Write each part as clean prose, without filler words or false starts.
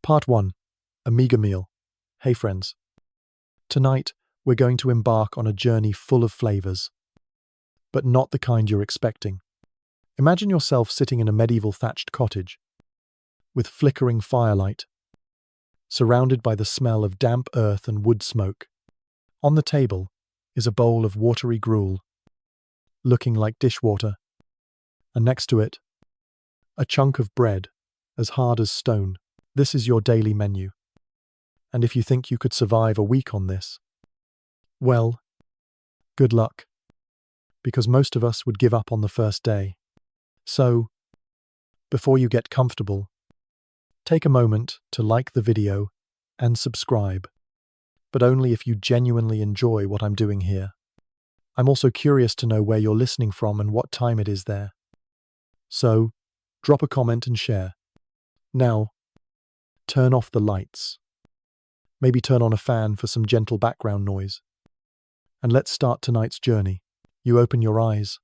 Part 1. A meager meal. Hey friends. Tonight, we're going to embark on a journey full of flavors, but not the kind you're expecting. Imagine yourself sitting in a medieval thatched cottage, with flickering firelight, surrounded by the smell of damp earth and wood smoke. On the table is a bowl of watery gruel, looking like dishwater, and next to it, a chunk of bread as hard as stone. This is your daily menu. And if you think you could survive a week on this, well, good luck, because most of us would give up on the first day. So, before you get comfortable, take a moment to like the video and subscribe, but only if you genuinely enjoy what I'm doing here. I'm also curious to know where you're listening from and what time it is there. So, drop a comment and share. Now, turn off the lights. Maybe turn on a fan for some gentle background noise. And let's start tonight's journey. You open your eyes,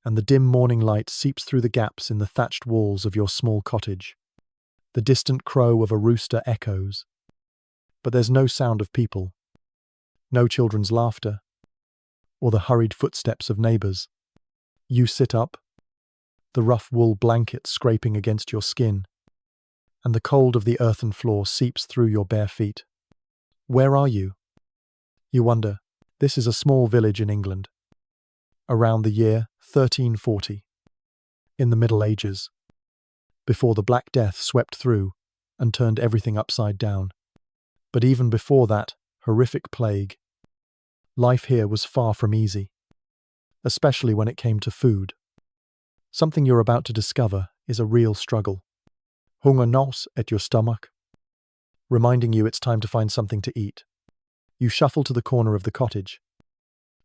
and the dim morning light seeps through the gaps in the thatched walls of your small cottage. The distant crow of a rooster echoes, but there's no sound of people, no children's laughter, or the hurried footsteps of neighbors. You sit up, the rough wool blanket scraping against your skin, and the cold of the earthen floor seeps through your bare feet. Where are you? You wonder. This is a small village in England, around the year 1340, in the Middle Ages, before the Black Death swept through and turned everything upside down. But even before that horrific plague, life here was far from easy, especially when it came to food. Something you're about to discover is a real struggle. Hunger gnaws at your stomach, reminding you it's time to find something to eat. You shuffle to the corner of the cottage,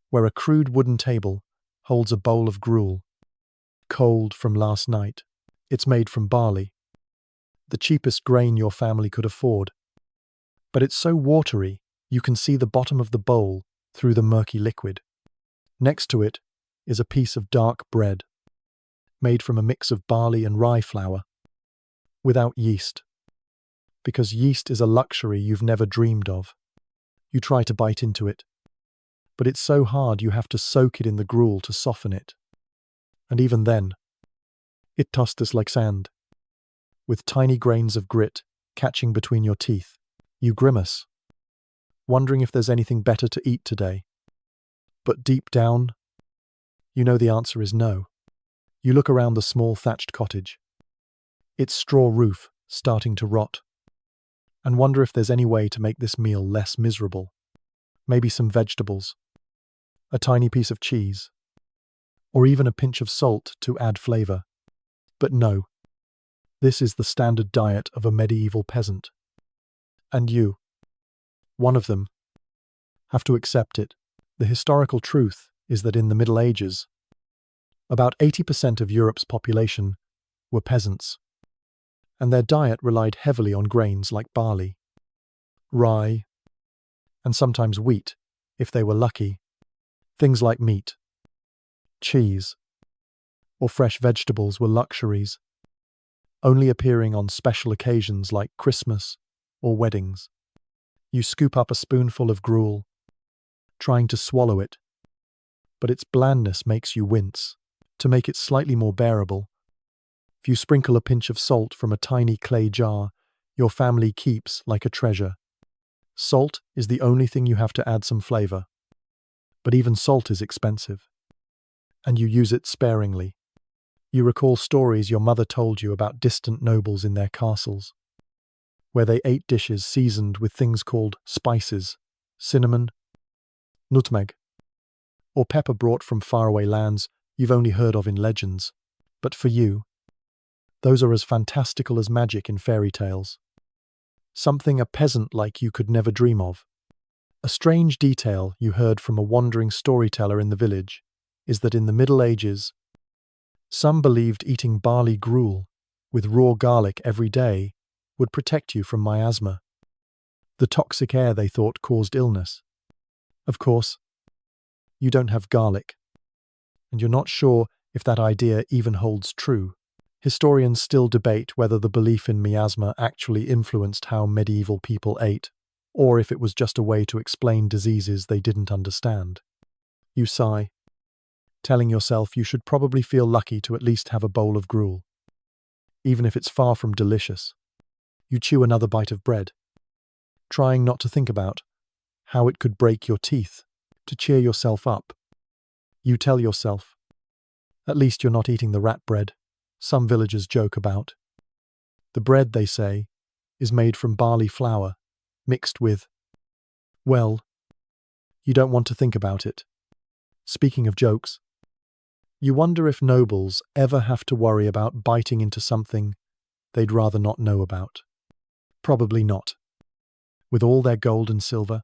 where a crude wooden table holds a bowl of gruel, cold from last night. It's made from barley, the cheapest grain your family could afford. But it's so watery, you can see the bottom of the bowl through the murky liquid. Next to it is a piece of dark bread, made from a mix of barley and rye flour, without yeast, because yeast is a luxury you've never dreamed of. You try to bite into it, but it's so hard you have to soak it in the gruel to soften it. And even then, it tastes like sand, with tiny grains of grit catching between your teeth. You grimace, wondering if there's anything better to eat today. But deep down, you know the answer is no. You look around the small thatched cottage, its straw roof starting to rot, and wonder if there's any way to make this meal less miserable. Maybe some vegetables, a tiny piece of cheese, or even a pinch of salt to add flavor. But no, this is the standard diet of a medieval peasant. And you, one of them, have to accept it. The historical truth is that in the Middle Ages, about 80% of Europe's population were peasants, and their diet relied heavily on grains like barley, rye, and sometimes wheat, if they were lucky. Things like meat, cheese, or fresh vegetables were luxuries, only appearing on special occasions like Christmas or weddings. You scoop up a spoonful of gruel, trying to swallow it, but its blandness makes you wince. To make it slightly more bearable, if you sprinkle a pinch of salt from a tiny clay jar your family keeps like a treasure. Salt is the only thing you have to add some flavor. But even salt is expensive, and you use it sparingly. You recall stories your mother told you about distant nobles in their castles, where they ate dishes seasoned with things called spices, cinnamon, nutmeg, or pepper brought from faraway lands you've only heard of in legends. But for you, those are as fantastical as magic in fairy tales. Something a peasant like you could never dream of. A strange detail you heard from a wandering storyteller in the village is that in the Middle Ages, some believed eating barley gruel with raw garlic every day would protect you from miasma, the toxic air they thought caused illness. Of course, you don't have garlic, and you're not sure if that idea even holds true. Historians still debate whether the belief in miasma actually influenced how medieval people ate, or if it was just a way to explain diseases they didn't understand. You sigh, telling yourself you should probably feel lucky to at least have a bowl of gruel, even if it's far from delicious. You chew another bite of bread, trying not to think about how it could break your teeth. To cheer yourself up, you tell yourself, at least you're not eating the rat bread some villagers joke about. The bread, they say, is made from barley flour, mixed with, well, you don't want to think about it. Speaking of jokes, you wonder if nobles ever have to worry about biting into something they'd rather not know about. Probably not. With all their gold and silver,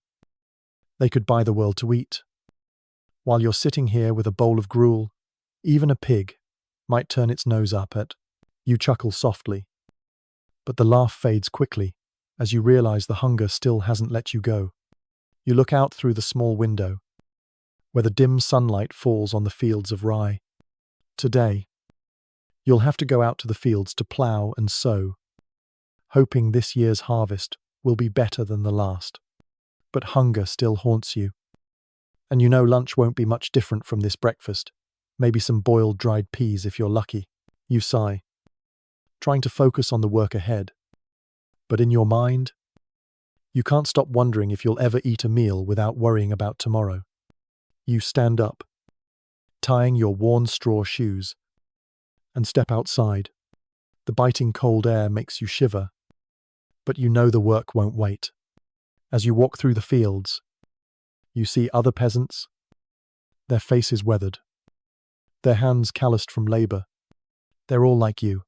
they could buy the world to eat. While you're sitting here with a bowl of gruel, even a pig might turn its nose up at. You chuckle softly, but the laugh fades quickly as you realize the hunger still hasn't let you go. You look out through the small window, where the dim sunlight falls on the fields of rye. Today, you'll have to go out to the fields to plow and sow, hoping this year's harvest will be better than the last. But hunger still haunts you, and you know lunch won't be much different from this breakfast. Maybe some boiled dried peas if you're lucky. You sigh, trying to focus on the work ahead. But in your mind, you can't stop wondering if you'll ever eat a meal without worrying about tomorrow. You stand up, tying your worn straw shoes, and step outside. The biting cold air makes you shiver, but you know the work won't wait. As you walk through the fields, you see other peasants, their faces weathered, their hands calloused from labor. They're all like you,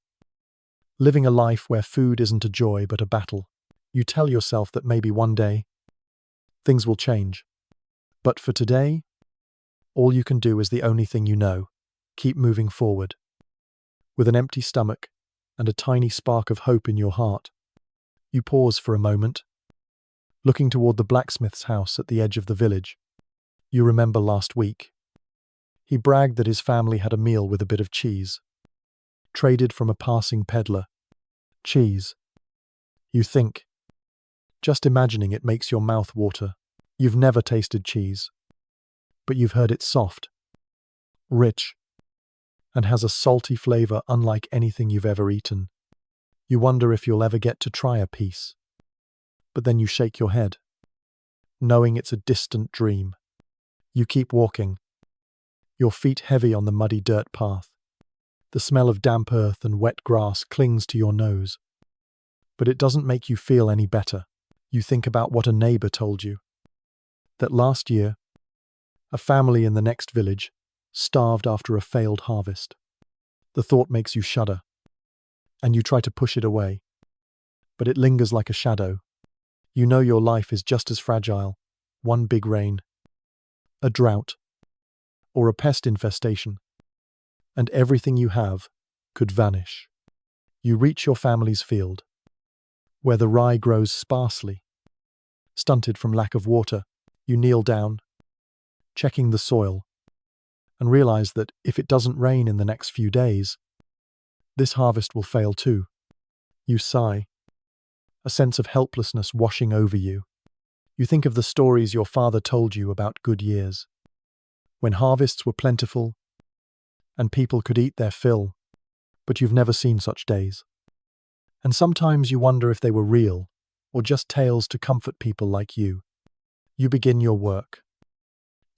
living a life where food isn't a joy but a battle. You tell yourself that maybe one day, things will change. But for today, all you can do is the only thing you know. Keep moving forward. With an empty stomach and a tiny spark of hope in your heart, you pause for a moment, looking toward the blacksmith's house at the edge of the village. You remember last week. He bragged that his family had a meal with a bit of cheese, traded from a passing peddler. Cheese. You think. Just imagining it makes your mouth water. You've never tasted cheese, but you've heard it's soft, rich, and has a salty flavor unlike anything you've ever eaten. You wonder if you'll ever get to try a piece. But then you shake your head, knowing it's a distant dream. You keep walking, your feet heavy on the muddy dirt path. The smell of damp earth and wet grass clings to your nose. But it doesn't make you feel any better. You think about what a neighbor told you. That last year, a family in the next village starved after a failed harvest. The thought makes you shudder, and you try to push it away. But it lingers like a shadow. You know your life is just as fragile. One big rain, a drought, or a pest infestation, and everything you have could vanish. You reach your family's field, where the rye grows sparsely. Stunted from lack of water, you kneel down, checking the soil, and realize that if it doesn't rain in the next few days, this harvest will fail too. You sigh, a sense of helplessness washing over you. You think of the stories your father told you about good years, when harvests were plentiful and people could eat their fill, but you've never seen such days. And sometimes you wonder if they were real, or just tales to comfort people like you. You begin your work,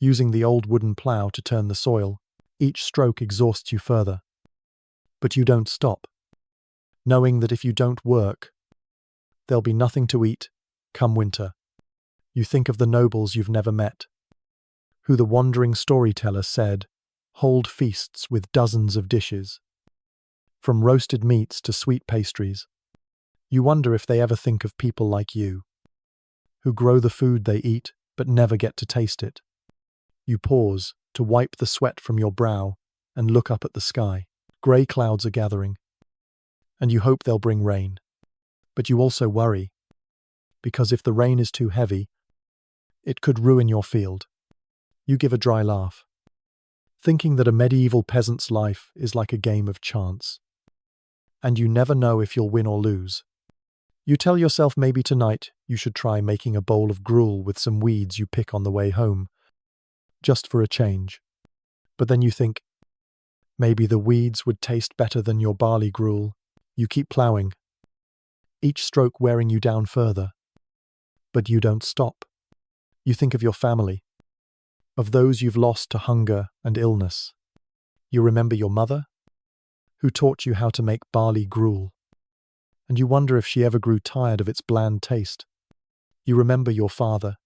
using the old wooden plow to turn the soil. Each stroke exhausts you further. But you don't stop, knowing that if you don't work, there'll be nothing to eat come winter. You think of the nobles you've never met, who the wandering storyteller said hold feasts with dozens of dishes, from roasted meats to sweet pastries. You wonder if they ever think of people like you, who grow the food they eat but never get to taste it. You pause to wipe the sweat from your brow and look up at the sky. Grey clouds are gathering, and you hope they'll bring rain. But you also worry, because if the rain is too heavy, it could ruin your field. You give a dry laugh, thinking that a medieval peasant's life is like a game of chance. and you never know if you'll win or lose. You tell yourself maybe tonight you should try making a bowl of gruel with some weeds you pick on the way home, just for a change. But then you think, maybe the weeds would taste better than your barley gruel. You keep ploughing, each stroke wearing you down further. But you don't stop. You think of your family, of those you've lost to hunger and illness. You remember your mother, who taught you how to make barley gruel, and you wonder if she ever grew tired of its bland taste. You remember your father,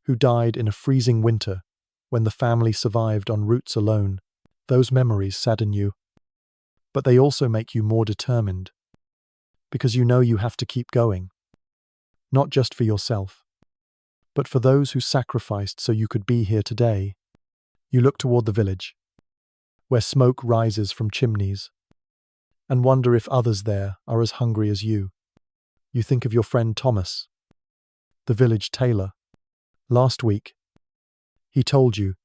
who died in a freezing winter when the family survived on roots alone. Those memories sadden you, but they also make you more determined, because you know you have to keep going, not just for yourself, but for those who sacrificed so you could be here today. You look toward the village, where smoke rises from chimneys, and wonder if others there are as hungry as you. You think of your friend Thomas, the village tailor. Last week, he told you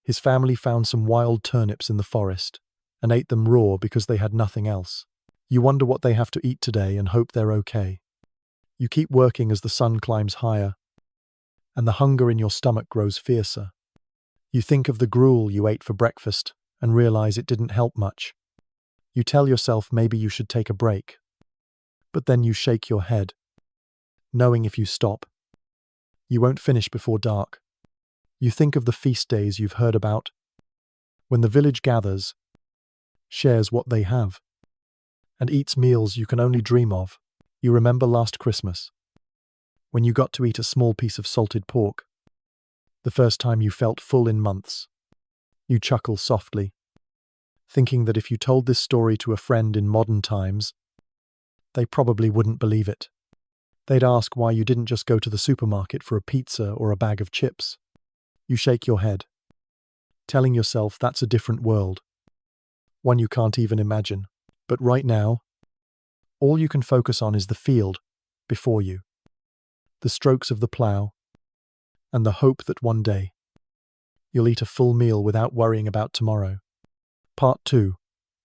his family found some wild turnips in the forest and ate them raw because they had nothing else. You wonder what they have to eat today and hope they're okay. You keep working as the sun climbs higher, and the hunger in your stomach grows fiercer. You think of the gruel you ate for breakfast and realize it didn't help much. You tell yourself maybe you should take a break, but then you shake your head, knowing if you stop, you won't finish before dark. You think of the feast days you've heard about, when the village gathers, shares what they have, and eats meals you can only dream of. You remember last Christmas, when you got to eat a small piece of salted pork, the first time you felt full in months. You chuckle softly, thinking that if you told this story to a friend in modern times, they probably wouldn't believe it. They'd ask why you didn't just go to the supermarket for a pizza or a bag of chips. You shake your head, telling yourself that's a different world, one you can't even imagine. But right now, all you can focus on is the field before you, the strokes of the plough, and the hope that one day you'll eat a full meal without worrying about tomorrow. Part 2.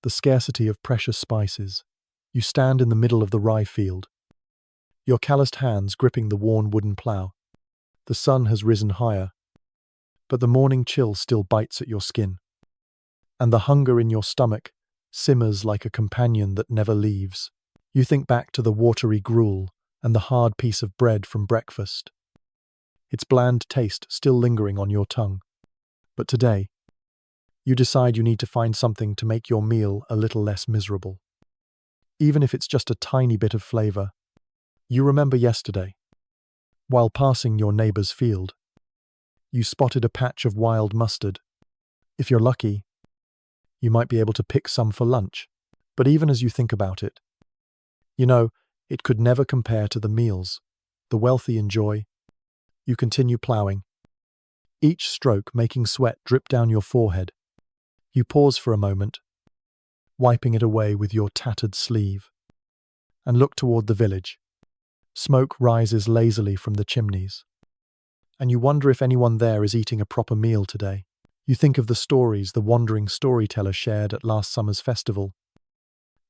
The scarcity of precious spices. You stand in the middle of the rye field, your calloused hands gripping the worn wooden plough. The sun has risen higher, but the morning chill still bites at your skin, and the hunger in your stomach simmers like a companion that never leaves. You think back to the watery gruel and the hard piece of bread from breakfast, its bland taste still lingering on your tongue. But today, you decide you need to find something to make your meal a little less miserable, even if it's just a tiny bit of flavor. You remember yesterday, while passing your neighbor's field, you spotted a patch of wild mustard. If you're lucky, you might be able to pick some for lunch. But even as you think about it, you know, it could never compare to the meals the wealthy enjoy. You continue plowing, each stroke making sweat drip down your forehead. You pause for a moment, wiping it away with your tattered sleeve, and look toward the village. Smoke rises lazily from the chimneys, and you wonder if anyone there is eating a proper meal today. You think of the stories the wandering storyteller shared at last summer's festival,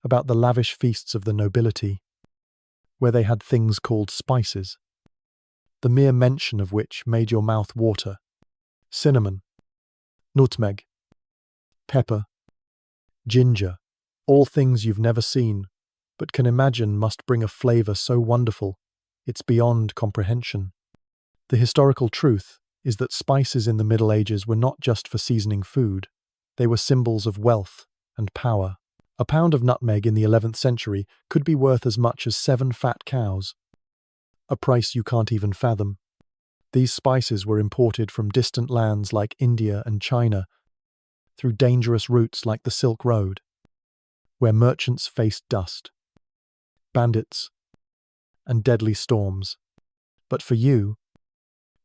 about the lavish feasts of the nobility, where they had things called spices, the mere mention of which made your mouth water. Cinnamon, nutmeg, pepper, ginger, all things you've never seen, but can imagine must bring a flavor so wonderful, it's beyond comprehension. The historical truth is that spices in the Middle Ages were not just for seasoning food, they were symbols of wealth and power. A pound of nutmeg in the 11th century could be worth as much as 7 fat cows, a price you can't even fathom. These spices were imported from distant lands like India and China, through dangerous routes like the Silk Road, where merchants faced dust, bandits, and deadly storms. But for you,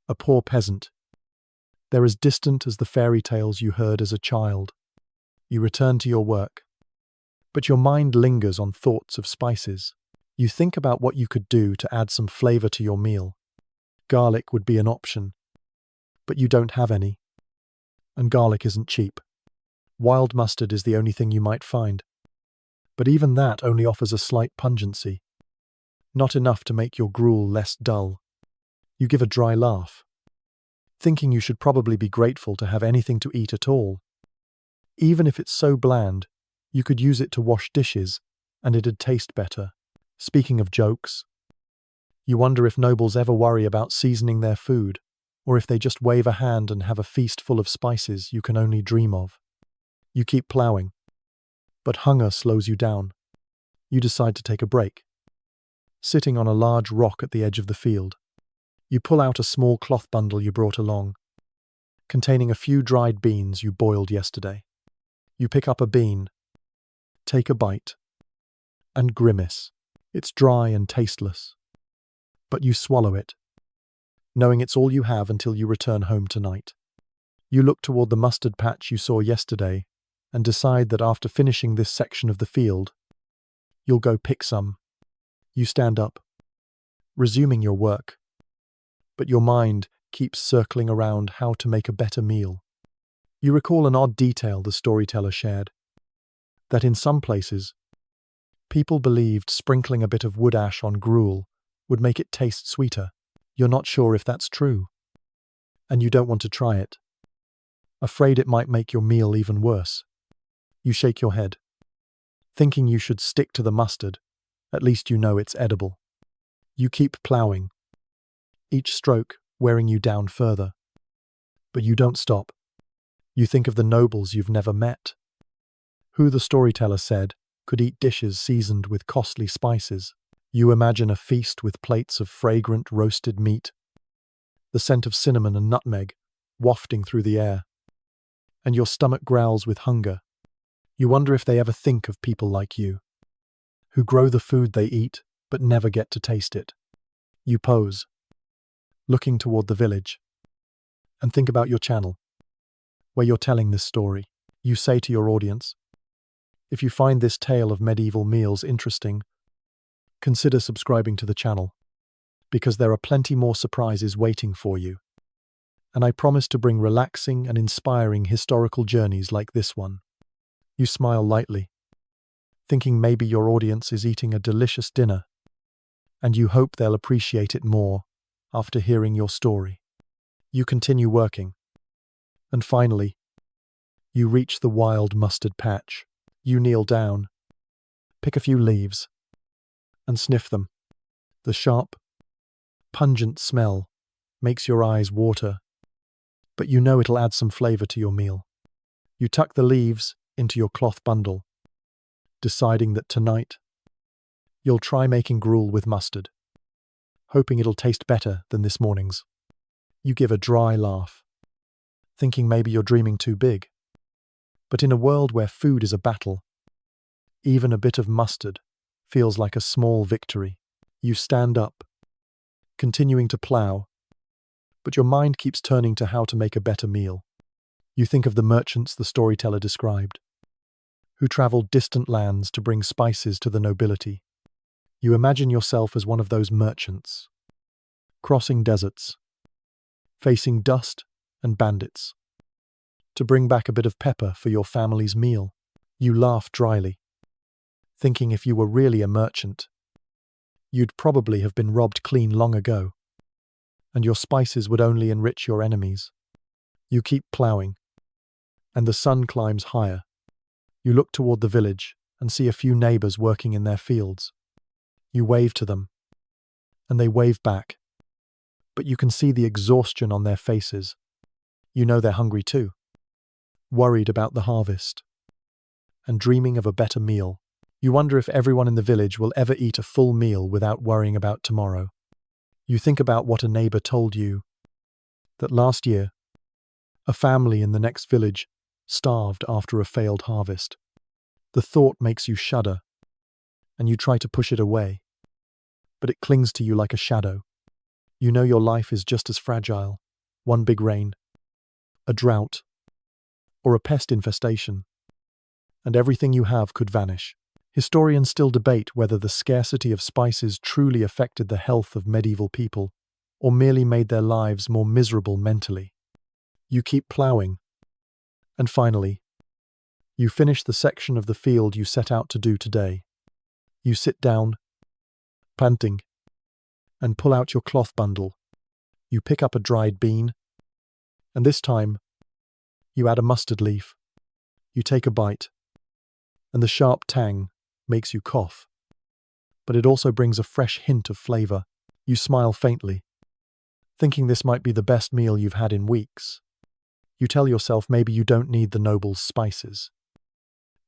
a poor peasant, they're as distant as the fairy tales you heard as a child. You return to your work, but your mind lingers on thoughts of spices. You think about what you could do to add some flavor to your meal. Garlic would be an option, but you don't have any, and garlic isn't cheap. Wild mustard is the only thing you might find. But even that only offers a slight pungency, not enough to make your gruel less dull. You give a dry laugh, thinking you should probably be grateful to have anything to eat at all. Even if it's so bland, you could use it to wash dishes, and it'd taste better. Speaking of jokes, you wonder if nobles ever worry about seasoning their food, or if they just wave a hand and have a feast full of spices you can only dream of. You keep plowing, but hunger slows you down. You decide to take a break. Sitting on a large rock at the edge of the field, you pull out a small cloth bundle you brought along, containing a few dried beans you boiled yesterday. You pick up a bean, take a bite, and grimace. It's dry and tasteless, but you swallow it, knowing it's all you have until you return home tonight. You look toward the mustard patch you saw yesterday and decide that after finishing this section of the field, you'll go pick some. You stand up, resuming your work, but your mind keeps circling around how to make a better meal. You recall an odd detail the storyteller shared, that in some places, people believed sprinkling a bit of wood ash on gruel would make it taste sweeter. You're not sure if that's true, and you don't want to try it, afraid it might make your meal even worse. You shake your head, thinking you should stick to the mustard. At least you know it's edible. You keep plowing, each stroke wearing you down further. But you don't stop. You think of the nobles you've never met, who the storyteller said could eat dishes seasoned with costly spices. You imagine a feast with plates of fragrant roasted meat, the scent of cinnamon and nutmeg wafting through the air, and your stomach growls with hunger. You wonder if they ever think of people like you, who grow the food they eat but never get to taste it. You pose, looking toward the village, and think about your channel, where you're telling this story. You say to your audience, if you find this tale of medieval meals interesting, consider subscribing to the channel, because there are plenty more surprises waiting for you. And I promise to bring relaxing and inspiring historical journeys like this one. You smile lightly, thinking maybe your audience is eating a delicious dinner, and you hope they'll appreciate it more after hearing your story. You continue working, and finally, you reach the wild mustard patch. You kneel down, pick a few leaves, and sniff them. The sharp, pungent smell makes your eyes water, but you know it'll add some flavor to your meal. You tuck the leaves into your cloth bundle, deciding that tonight you'll try making gruel with mustard, hoping it'll taste better than this morning's. You give a dry laugh, thinking maybe you're dreaming too big. But in a world where food is a battle, even a bit of mustard feels like a small victory. You stand up, continuing to plow, but your mind keeps turning to how to make a better meal. You think of the merchants the storyteller described, who traveled distant lands to bring spices to the nobility. You imagine yourself as one of those merchants, crossing deserts, facing dust and bandits, to bring back a bit of pepper for your family's meal. You laugh dryly, thinking if you were really a merchant, you'd probably have been robbed clean long ago, and your spices would only enrich your enemies. You keep plowing, and the sun climbs higher. You look toward the village and see a few neighbors working in their fields. You wave to them, and they wave back, but you can see the exhaustion on their faces. You know they're hungry too, worried about the harvest, and dreaming of a better meal. You wonder if everyone in the village will ever eat a full meal without worrying about tomorrow. You think about what a neighbor told you, that last year, a family in the next village starved after a failed harvest. The thought makes you shudder, and you try to push it away, but it clings to you like a shadow. You know your life is just as fragile. One big rain, a drought, or a pest infestation, and everything you have could vanish. Historians still debate whether the scarcity of spices truly affected the health of medieval people, or merely made their lives more miserable mentally. You keep plowing, and finally, You finish the section of the field you set out to do today. You sit down, panting, and pull out your cloth bundle. You pick up a dried bean, and this time, you add a mustard leaf. You take a bite, and the sharp tang makes you cough. But it also brings a fresh hint of flavor. You smile faintly, thinking this might be the best meal you've had in weeks. You tell yourself maybe you don't need the noble spices,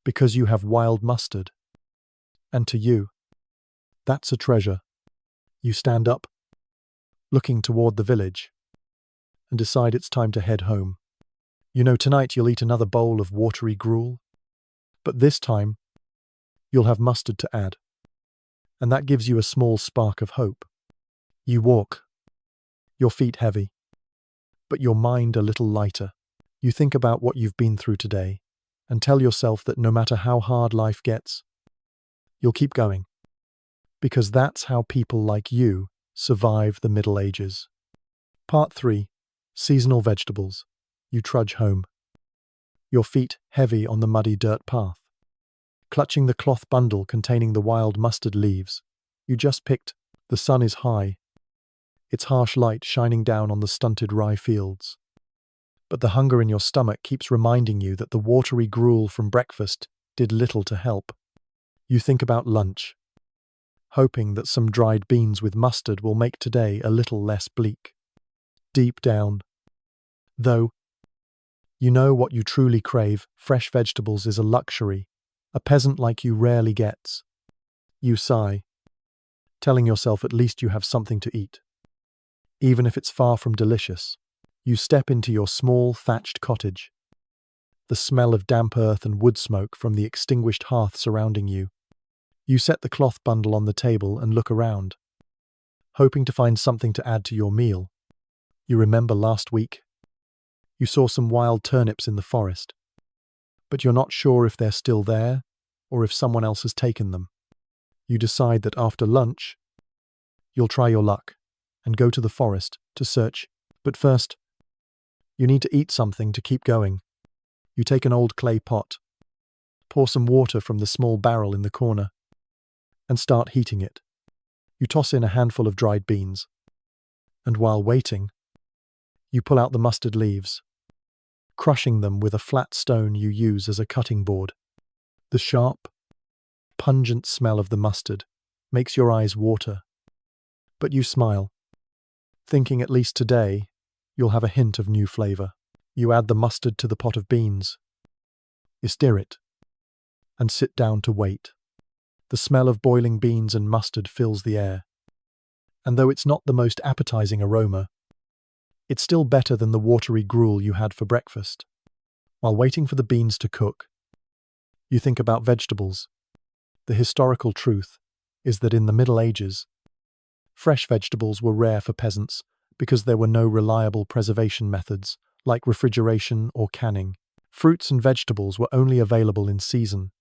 because you have wild mustard. And to you, that's a treasure. You stand up, looking toward the village, and decide it's time to head home. You know tonight you'll eat another bowl of watery gruel, but this time, you'll have mustard to add. And that gives you a small spark of hope. You walk, your feet heavy, but your mind a little lighter. You think about what you've been through today, and tell yourself that no matter how hard life gets, you'll keep going. Because that's how people like you survive the Middle Ages. Part 3. Seasonal Vegetables. You trudge home, your feet heavy on the muddy dirt path. Clutching the cloth bundle containing the wild mustard leaves you just picked, the sun is high, its harsh light shining down on the stunted rye fields. But the hunger in your stomach keeps reminding you that the watery gruel from breakfast did little to help. You think about lunch, hoping that some dried beans with mustard will make today a little less bleak. Deep down, though, you know what you truly crave. Fresh vegetables is a luxury a peasant like you rarely gets. You sigh, telling yourself at least you have something to eat. Even if it's far from delicious, you step into your small thatched cottage. The smell of damp earth and wood smoke from the extinguished hearth surrounding you. You set the cloth bundle on the table and look around, hoping to find something to add to your meal. You remember last week? You saw some wild turnips in the forest, but you're not sure if they're still there or if someone else has taken them. You decide that after lunch, you'll try your luck and go to the forest to search. But first, you need to eat something to keep going. You take an old clay pot, pour some water from the small barrel in the corner, and start heating it. You toss in a handful of dried beans, and while waiting, you pull out the mustard leaves, crushing them with a flat stone you use as a cutting board. The sharp, pungent smell of the mustard makes your eyes water, but you smile, thinking at least today you'll have a hint of new flavor. You add the mustard to the pot of beans, you stir it, and sit down to wait. The smell of boiling beans and mustard fills the air, and though it's not the most appetizing aroma, it's still better than the watery gruel you had for breakfast. While waiting for the beans to cook, you think about vegetables. The historical truth is that in the Middle Ages, fresh vegetables were rare for peasants because there were no reliable preservation methods like refrigeration or canning. Fruits and vegetables were only available in season,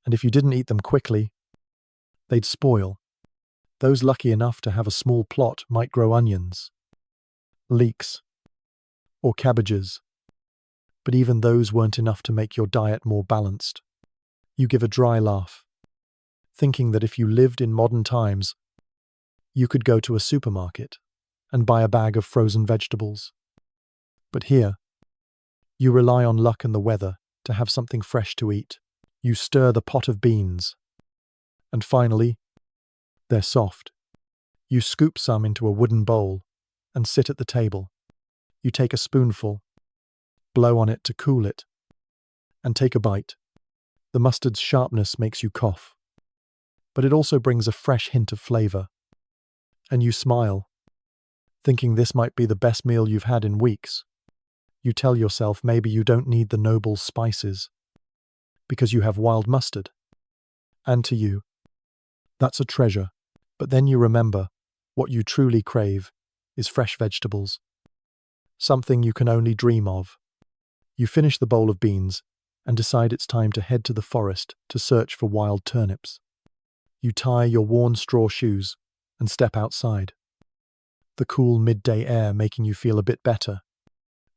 and if you didn't eat them quickly, they'd spoil. Those lucky enough to have a small plot might grow onions, leeks, or cabbages, but even those weren't enough to make your diet more balanced. You give a dry laugh, thinking that if you lived in modern times, you could go to a supermarket and buy a bag of frozen vegetables. But here, you rely on luck and the weather to have something fresh to eat. You stir the pot of beans, and finally, they're soft. You scoop some into a wooden bowl and sit at the table. You take a spoonful, blow on it to cool it, and take a bite. The mustard's sharpness makes you cough, but it also brings a fresh hint of flavor. And you smile, thinking this might be the best meal you've had in weeks. You tell yourself maybe you don't need the noble spices, because you have wild mustard. And to you, that's a treasure. But then you remember, what you truly crave is fresh vegetables. Something you can only dream of. You finish the bowl of beans and decide it's time to head to the forest to search for wild turnips. You tie your worn straw shoes and step outside, the cool midday air making you feel a bit better.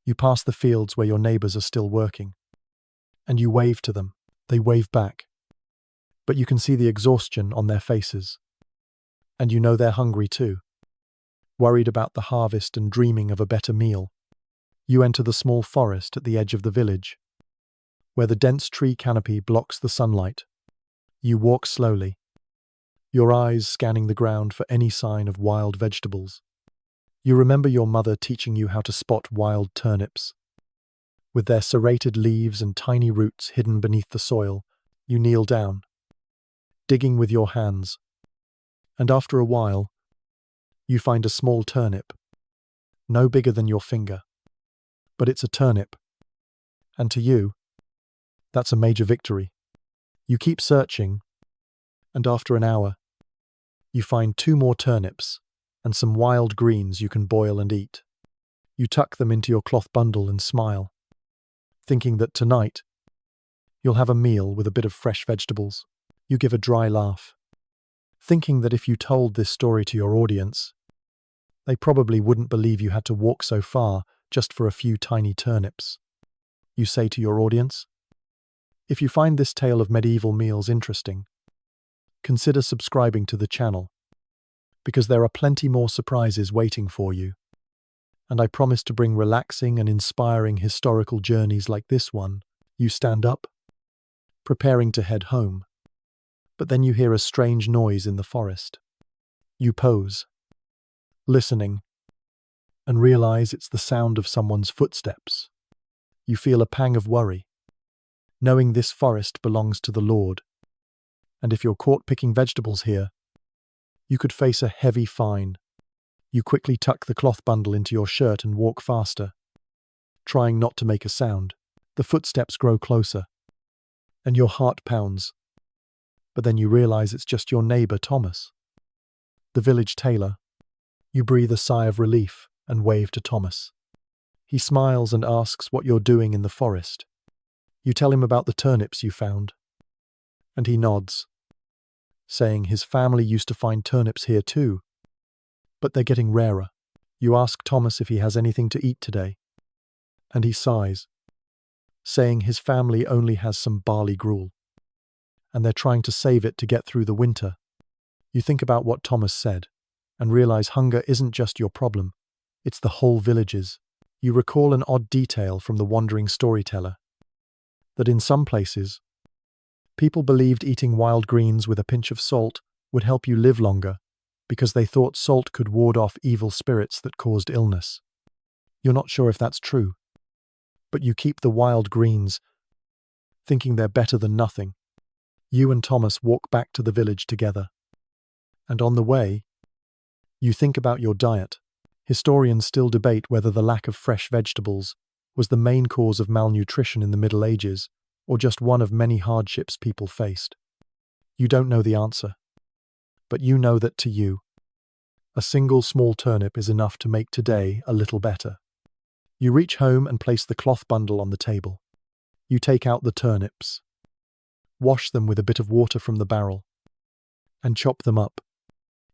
You pass the fields where your neighbors are still working, and you wave to them. They wave back. But you can see the exhaustion on their faces. And you know they're hungry too, worried about the harvest and dreaming of a better meal. You enter the small forest at the edge of the village, where the dense tree canopy blocks the sunlight. You walk slowly, your eyes scanning the ground for any sign of wild vegetables. You remember your mother teaching you how to spot wild turnips. With their serrated leaves and tiny roots hidden beneath the soil, you kneel down, digging with your hands. And after a while, you find a small turnip, no bigger than your finger. But it's a turnip. And to you, that's a major victory. You keep searching, and after an hour, you find 2 more turnips and some wild greens you can boil and eat. You tuck them into your cloth bundle and smile, thinking that tonight you'll have a meal with a bit of fresh vegetables. You give a dry laugh, thinking that if you told this story to your audience, they probably wouldn't believe you had to walk so far just for a few tiny turnips. You say to your audience, if you find this tale of medieval meals interesting, consider subscribing to the channel, because there are plenty more surprises waiting for you. And I promise to bring relaxing and inspiring historical journeys like this one. You stand up, preparing to head home, but then you hear a strange noise in the forest. You pause, listening, and realize it's the sound of someone's footsteps. You feel a pang of worry, knowing this forest belongs to the Lord, and if you're caught picking vegetables here, you could face a heavy fine. You quickly tuck the cloth bundle into your shirt and walk faster, trying not to make a sound. The footsteps grow closer, and your heart pounds. But then you realize it's just your neighbor, Thomas, the village tailor. You breathe a sigh of relief and wave to Thomas. He smiles and asks what you're doing in the forest. You tell him about the turnips you found, and he nods, saying his family used to find turnips here too, but they're getting rarer. You ask Thomas if he has anything to eat today, and he sighs, saying his family only has some barley gruel, and they're trying to save it to get through the winter. You think about what Thomas said, and realize hunger isn't just your problem, it's the whole village's. You recall an odd detail from the wandering storyteller, that in some places, people believed eating wild greens with a pinch of salt would help you live longer, because they thought salt could ward off evil spirits that caused illness. You're not sure if that's true, but you keep the wild greens, thinking they're better than nothing. You and Thomas walk back to the village together, and on the way, you think about your diet. Historians still debate whether the lack of fresh vegetables was the main cause of malnutrition in the Middle Ages, or just one of many hardships people faced. You don't know the answer, but you know that to you, a single small turnip is enough to make today a little better. You reach home and place the cloth bundle on the table. You take out the turnips, wash them with a bit of water from the barrel, and chop them up.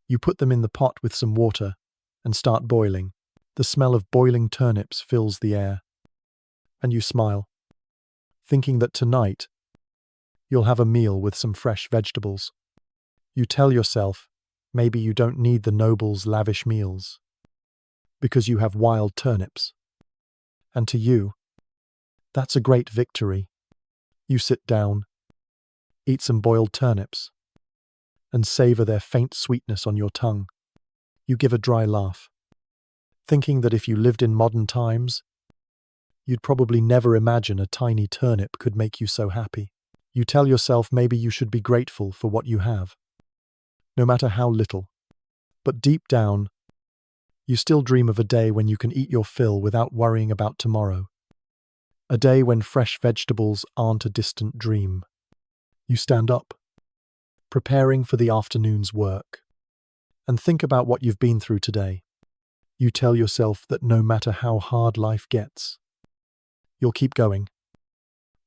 You put them in the pot with some water and start boiling. The smell of boiling turnips fills the air, and you smile, thinking that tonight you'll have a meal with some fresh vegetables. You tell yourself maybe you don't need the noble's lavish meals, because you have wild turnips. And to you, that's a great victory. You sit down, eat some boiled turnips, and savor their faint sweetness on your tongue. You give a dry laugh, thinking that if you lived in modern times, you'd probably never imagine a tiny turnip could make you so happy. You tell yourself maybe you should be grateful for what you have, no matter how little. But deep down, you still dream of a day when you can eat your fill without worrying about tomorrow. A day when fresh vegetables aren't a distant dream. You stand up, preparing for the afternoon's work, and think about what you've been through today. You tell yourself that no matter how hard life gets, you'll keep going,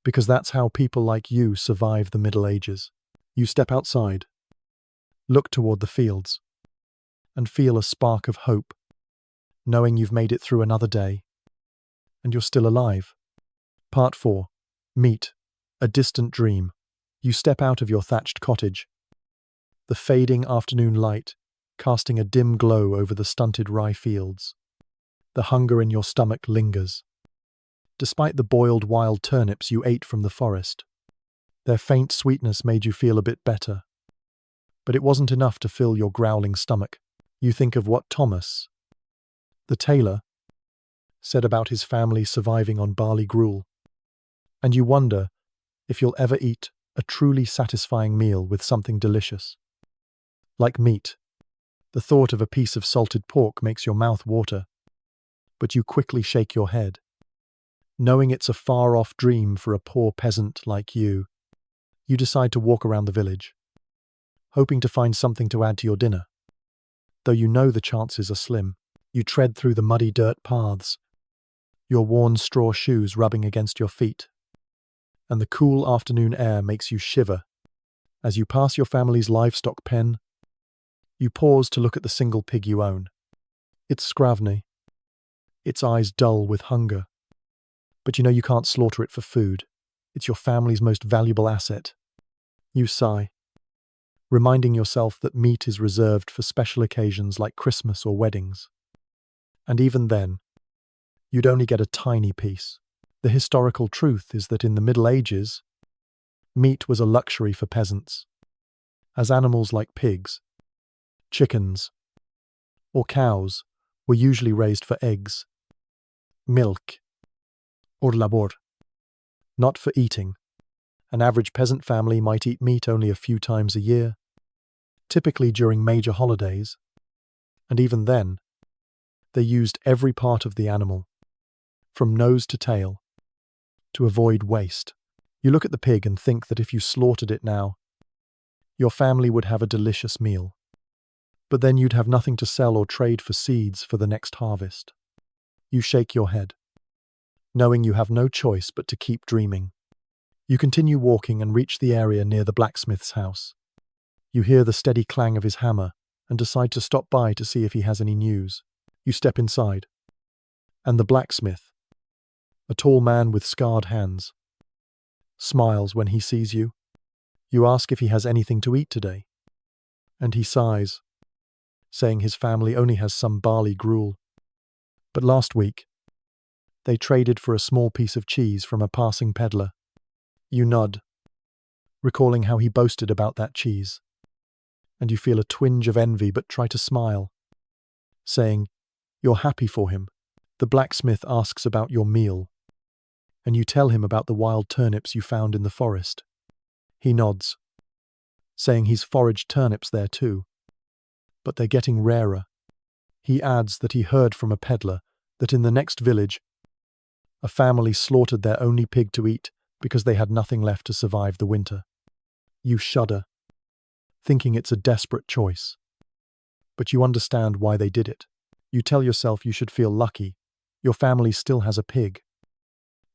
because that's how people like you survive the Middle Ages. You step outside, look toward the fields, and feel a spark of hope, knowing you've made it through another day, and you're still alive. Part 4. Meet A distant dream. You step out of your thatched cottage. The fading afternoon light, casting a dim glow over the stunted rye fields. The hunger in your stomach lingers. Despite the boiled wild turnips you ate from the forest, their faint sweetness made you feel a bit better. But it wasn't enough to fill your growling stomach. You think of what Thomas, the tailor, said about his family surviving on barley gruel, and you wonder if you'll ever eat a truly satisfying meal with something delicious. Like meat, the thought of a piece of salted pork makes your mouth water, but you quickly shake your head, knowing it's a far-off dream for a poor peasant like you. You decide to walk around the village, hoping to find something to add to your dinner. Though you know the chances are slim, you tread through the muddy dirt paths, your worn straw shoes rubbing against your feet, and the cool afternoon air makes you shiver. As you pass your family's livestock pen, you pause to look at the single pig you own. It's Skravny, its eyes dull with hunger. But you know you can't slaughter it for food. It's your family's most valuable asset. You sigh, reminding yourself that meat is reserved for special occasions like Christmas or weddings. And even then, you'd only get a tiny piece. The historical truth is that in the Middle Ages, meat was a luxury for peasants, as animals like pigs, chickens, or cows were usually raised for eggs, milk, or labor, not for eating. An average peasant family might eat meat only a few times a year, typically during major holidays, and even then, they used every part of the animal, from nose to tail, to avoid waste. You look at the pig and think that if you slaughtered it now, your family would have a delicious meal. But then you'd have nothing to sell or trade for seeds for the next harvest. You shake your head, knowing you have no choice but to keep dreaming. You continue walking and reach the area near the blacksmith's house. You hear the steady clang of his hammer and decide to stop by to see if he has any news. You step inside, and the blacksmith, a tall man with scarred hands, smiles when he sees you. You ask if he has anything to eat today, and he sighs, saying his family only has some barley gruel. But last week, they traded for a small piece of cheese from a passing peddler. You nod, recalling how he boasted about that cheese, and you feel a twinge of envy but try to smile, saying, "You're happy for him." The blacksmith asks about your meal, and you tell him about the wild turnips you found in the forest. He nods, saying he's foraged turnips there too, but they're getting rarer. He adds that he heard from a peddler that in the next village, a family slaughtered their only pig to eat because they had nothing left to survive the winter. You shudder, thinking it's a desperate choice, but you understand why they did it. You tell yourself you should feel lucky. Your family still has a pig.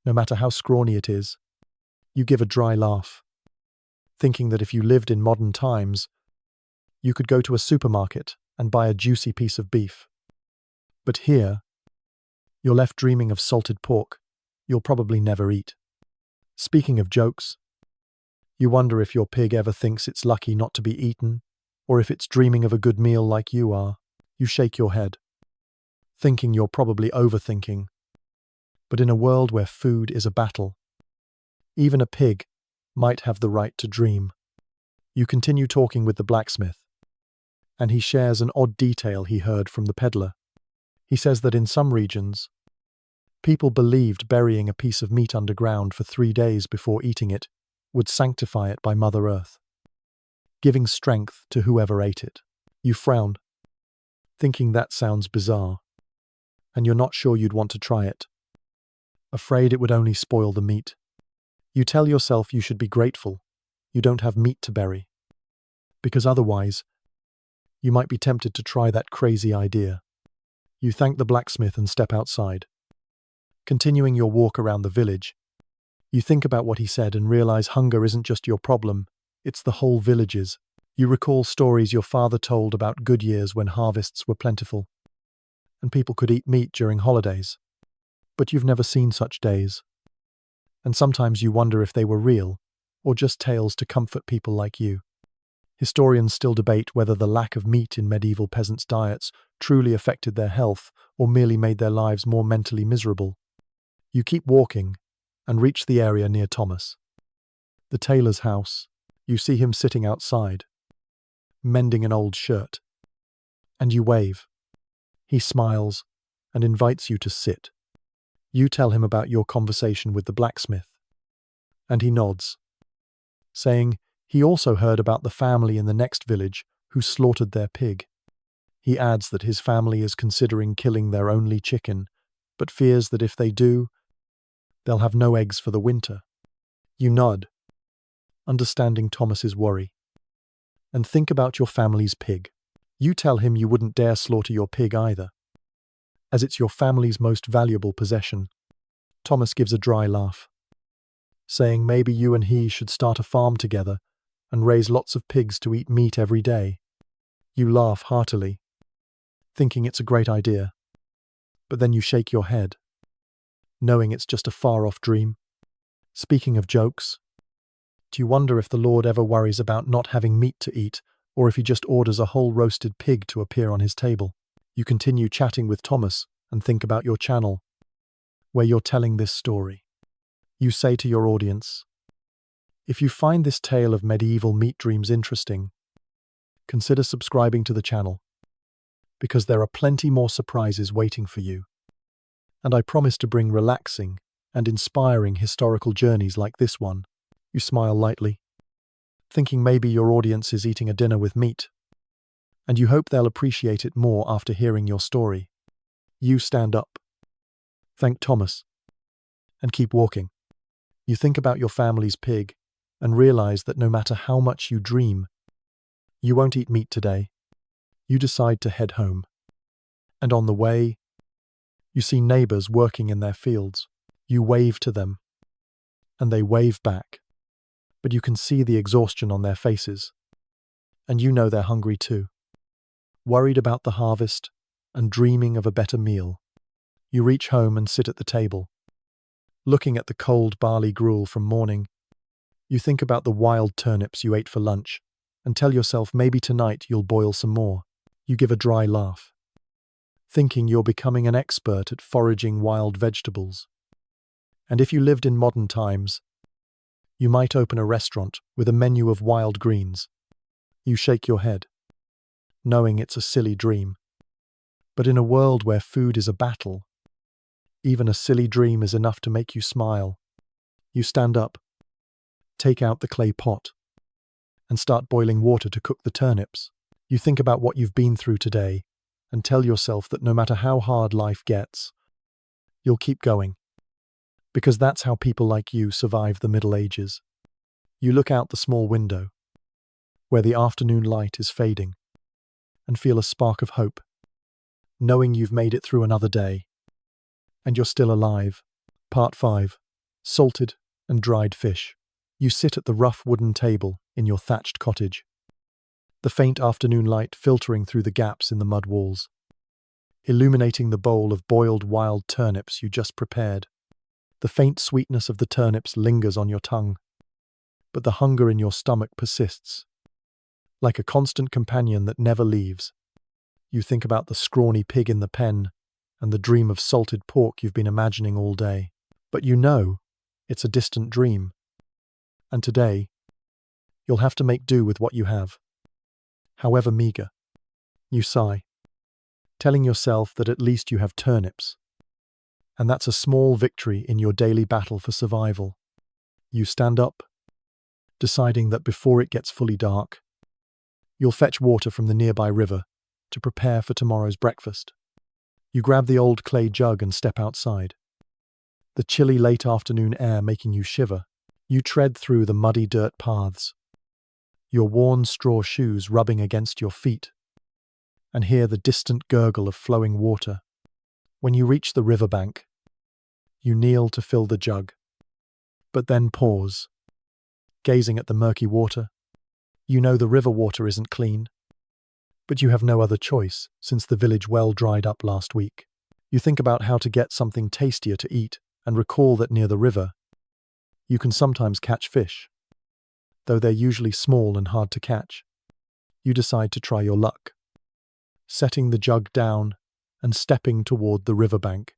No matter how scrawny it is, you give a dry laugh, thinking that if you lived in modern times, you could go to a supermarket and buy a juicy piece of beef. But here, you're left dreaming of salted pork you'll probably never eat. Speaking of jokes, you wonder if your pig ever thinks it's lucky not to be eaten, or if it's dreaming of a good meal like you are. You shake your head, thinking you're probably overthinking. But in a world where food is a battle, even a pig might have the right to dream. You continue talking with the blacksmith, and he shares an odd detail he heard from the peddler. He says that in some regions, people believed burying a piece of meat underground for 3 days before eating it would sanctify it by Mother Earth, giving strength to whoever ate it. You frown, thinking that sounds bizarre, and you're not sure you'd want to try it, afraid it would only spoil the meat. You tell yourself you should be grateful you don't have meat to bury, because otherwise, you might be tempted to try that crazy idea. You thank the blacksmith and step outside. Continuing your walk around the village, you think about what he said and realize hunger isn't just your problem, it's the whole village's. You recall stories your father told about good years when harvests were plentiful, and people could eat meat during holidays. But you've never seen such days. and sometimes you wonder if they were real, or just tales to comfort people like you. Historians still debate whether the lack of meat in medieval peasants' diets truly affected their health or merely made their lives more mentally miserable. You keep walking and reach the area near Thomas, the tailor's house. You see him sitting outside, mending an old shirt, and you wave. He smiles and invites you to sit. You tell him about your conversation with the blacksmith, and he nods, saying he also heard about the family in the next village who slaughtered their pig. He adds that his family is considering killing their only chicken, but fears that if they do, they'll have no eggs for the winter. You nod, understanding Thomas's worry, and think about your family's pig. You tell him you wouldn't dare slaughter your pig either, as it's your family's most valuable possession. Thomas gives a dry laugh, saying maybe you and he should start a farm together and raise lots of pigs to eat meat every day. You laugh heartily, thinking it's a great idea, but then you shake your head, knowing it's just a far-off dream. Speaking of jokes, do you wonder if the Lord ever worries about not having meat to eat, or if he just orders a whole roasted pig to appear on his table? You continue chatting with Thomas and think about your channel, where you're telling this story. You say to your audience, if you find this tale of medieval meat dreams interesting, consider subscribing to the channel, because there are plenty more surprises waiting for you. And I promise to bring relaxing and inspiring historical journeys like this one. You smile lightly, thinking maybe your audience is eating a dinner with meat, and you hope they'll appreciate it more after hearing your story. You stand up, thank Thomas, and keep walking. You think about your family's pig and realize that no matter how much you dream, you won't eat meat today. You decide to head home. And on the way, you see neighbors working in their fields. You wave to them, and they wave back. But you can see the exhaustion on their faces, and you know they're hungry too. Worried about the harvest and dreaming of a better meal, you reach home and sit at the table. Looking at the cold barley gruel from morning, you think about the wild turnips you ate for lunch and tell yourself maybe tonight you'll boil some more. You give a dry laugh, thinking you're becoming an expert at foraging wild vegetables. And if you lived in modern times, you might open a restaurant with a menu of wild greens. You shake your head, knowing it's a silly dream. But in a world where food is a battle, even a silly dream is enough to make you smile. You stand up, take out the clay pot, and start boiling water to cook the turnips. You think about what you've been through today and tell yourself that no matter how hard life gets, you'll keep going. Because that's how people like you survive the Middle Ages. You look out the small window, where the afternoon light is fading, and feel a spark of hope, knowing you've made it through another day, and you're still alive. Part 5. Salted and dried fish. You sit at the rough wooden table in your thatched cottage, the faint afternoon light filtering through the gaps in the mud walls, illuminating the bowl of boiled wild turnips you just prepared. The faint sweetness of the turnips lingers on your tongue, but the hunger in your stomach persists, like a constant companion that never leaves. You think about the scrawny pig in the pen and the dream of salted pork you've been imagining all day. But you know it's a distant dream, and today you'll have to make do with what you have, however meager. You sigh, telling yourself that at least you have turnips, and that's a small victory in your daily battle for survival. You stand up, deciding that before it gets fully dark, you'll fetch water from the nearby river to prepare for tomorrow's breakfast. You grab the old clay jug and step outside, the chilly late afternoon air making you shiver. You tread through the muddy dirt paths, your worn straw shoes rubbing against your feet, and hear the distant gurgle of flowing water. When you reach the riverbank, you kneel to fill the jug, but then pause, gazing at the murky water. You know the river water isn't clean, but you have no other choice since the village well dried up last week. You think about how to get something tastier to eat and recall that near the river, You can sometimes catch fish, though they're usually small and hard to catch. You decide to try your luck, setting the jug down and stepping toward the riverbank,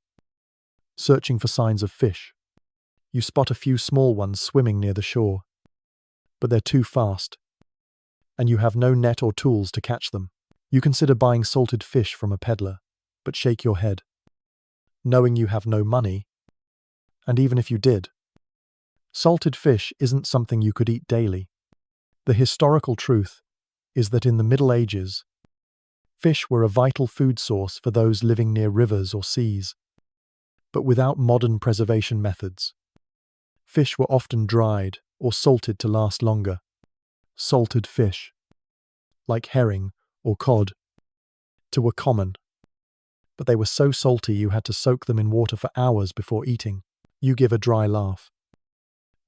searching for signs of fish. You spot a few small ones swimming near the shore, but they're too fast, and you have no net or tools to catch them. You consider buying salted fish from a peddler, but shake your head, knowing you have no money, and even if you did, salted fish isn't something you could eat daily. The historical truth is that in the Middle Ages, fish were a vital food source for those living near rivers or seas. But without modern preservation methods, fish were often dried or salted to last longer. Salted fish, like herring or cod, were common, but they were so salty you had to soak them in water for hours before eating. You give a dry laugh,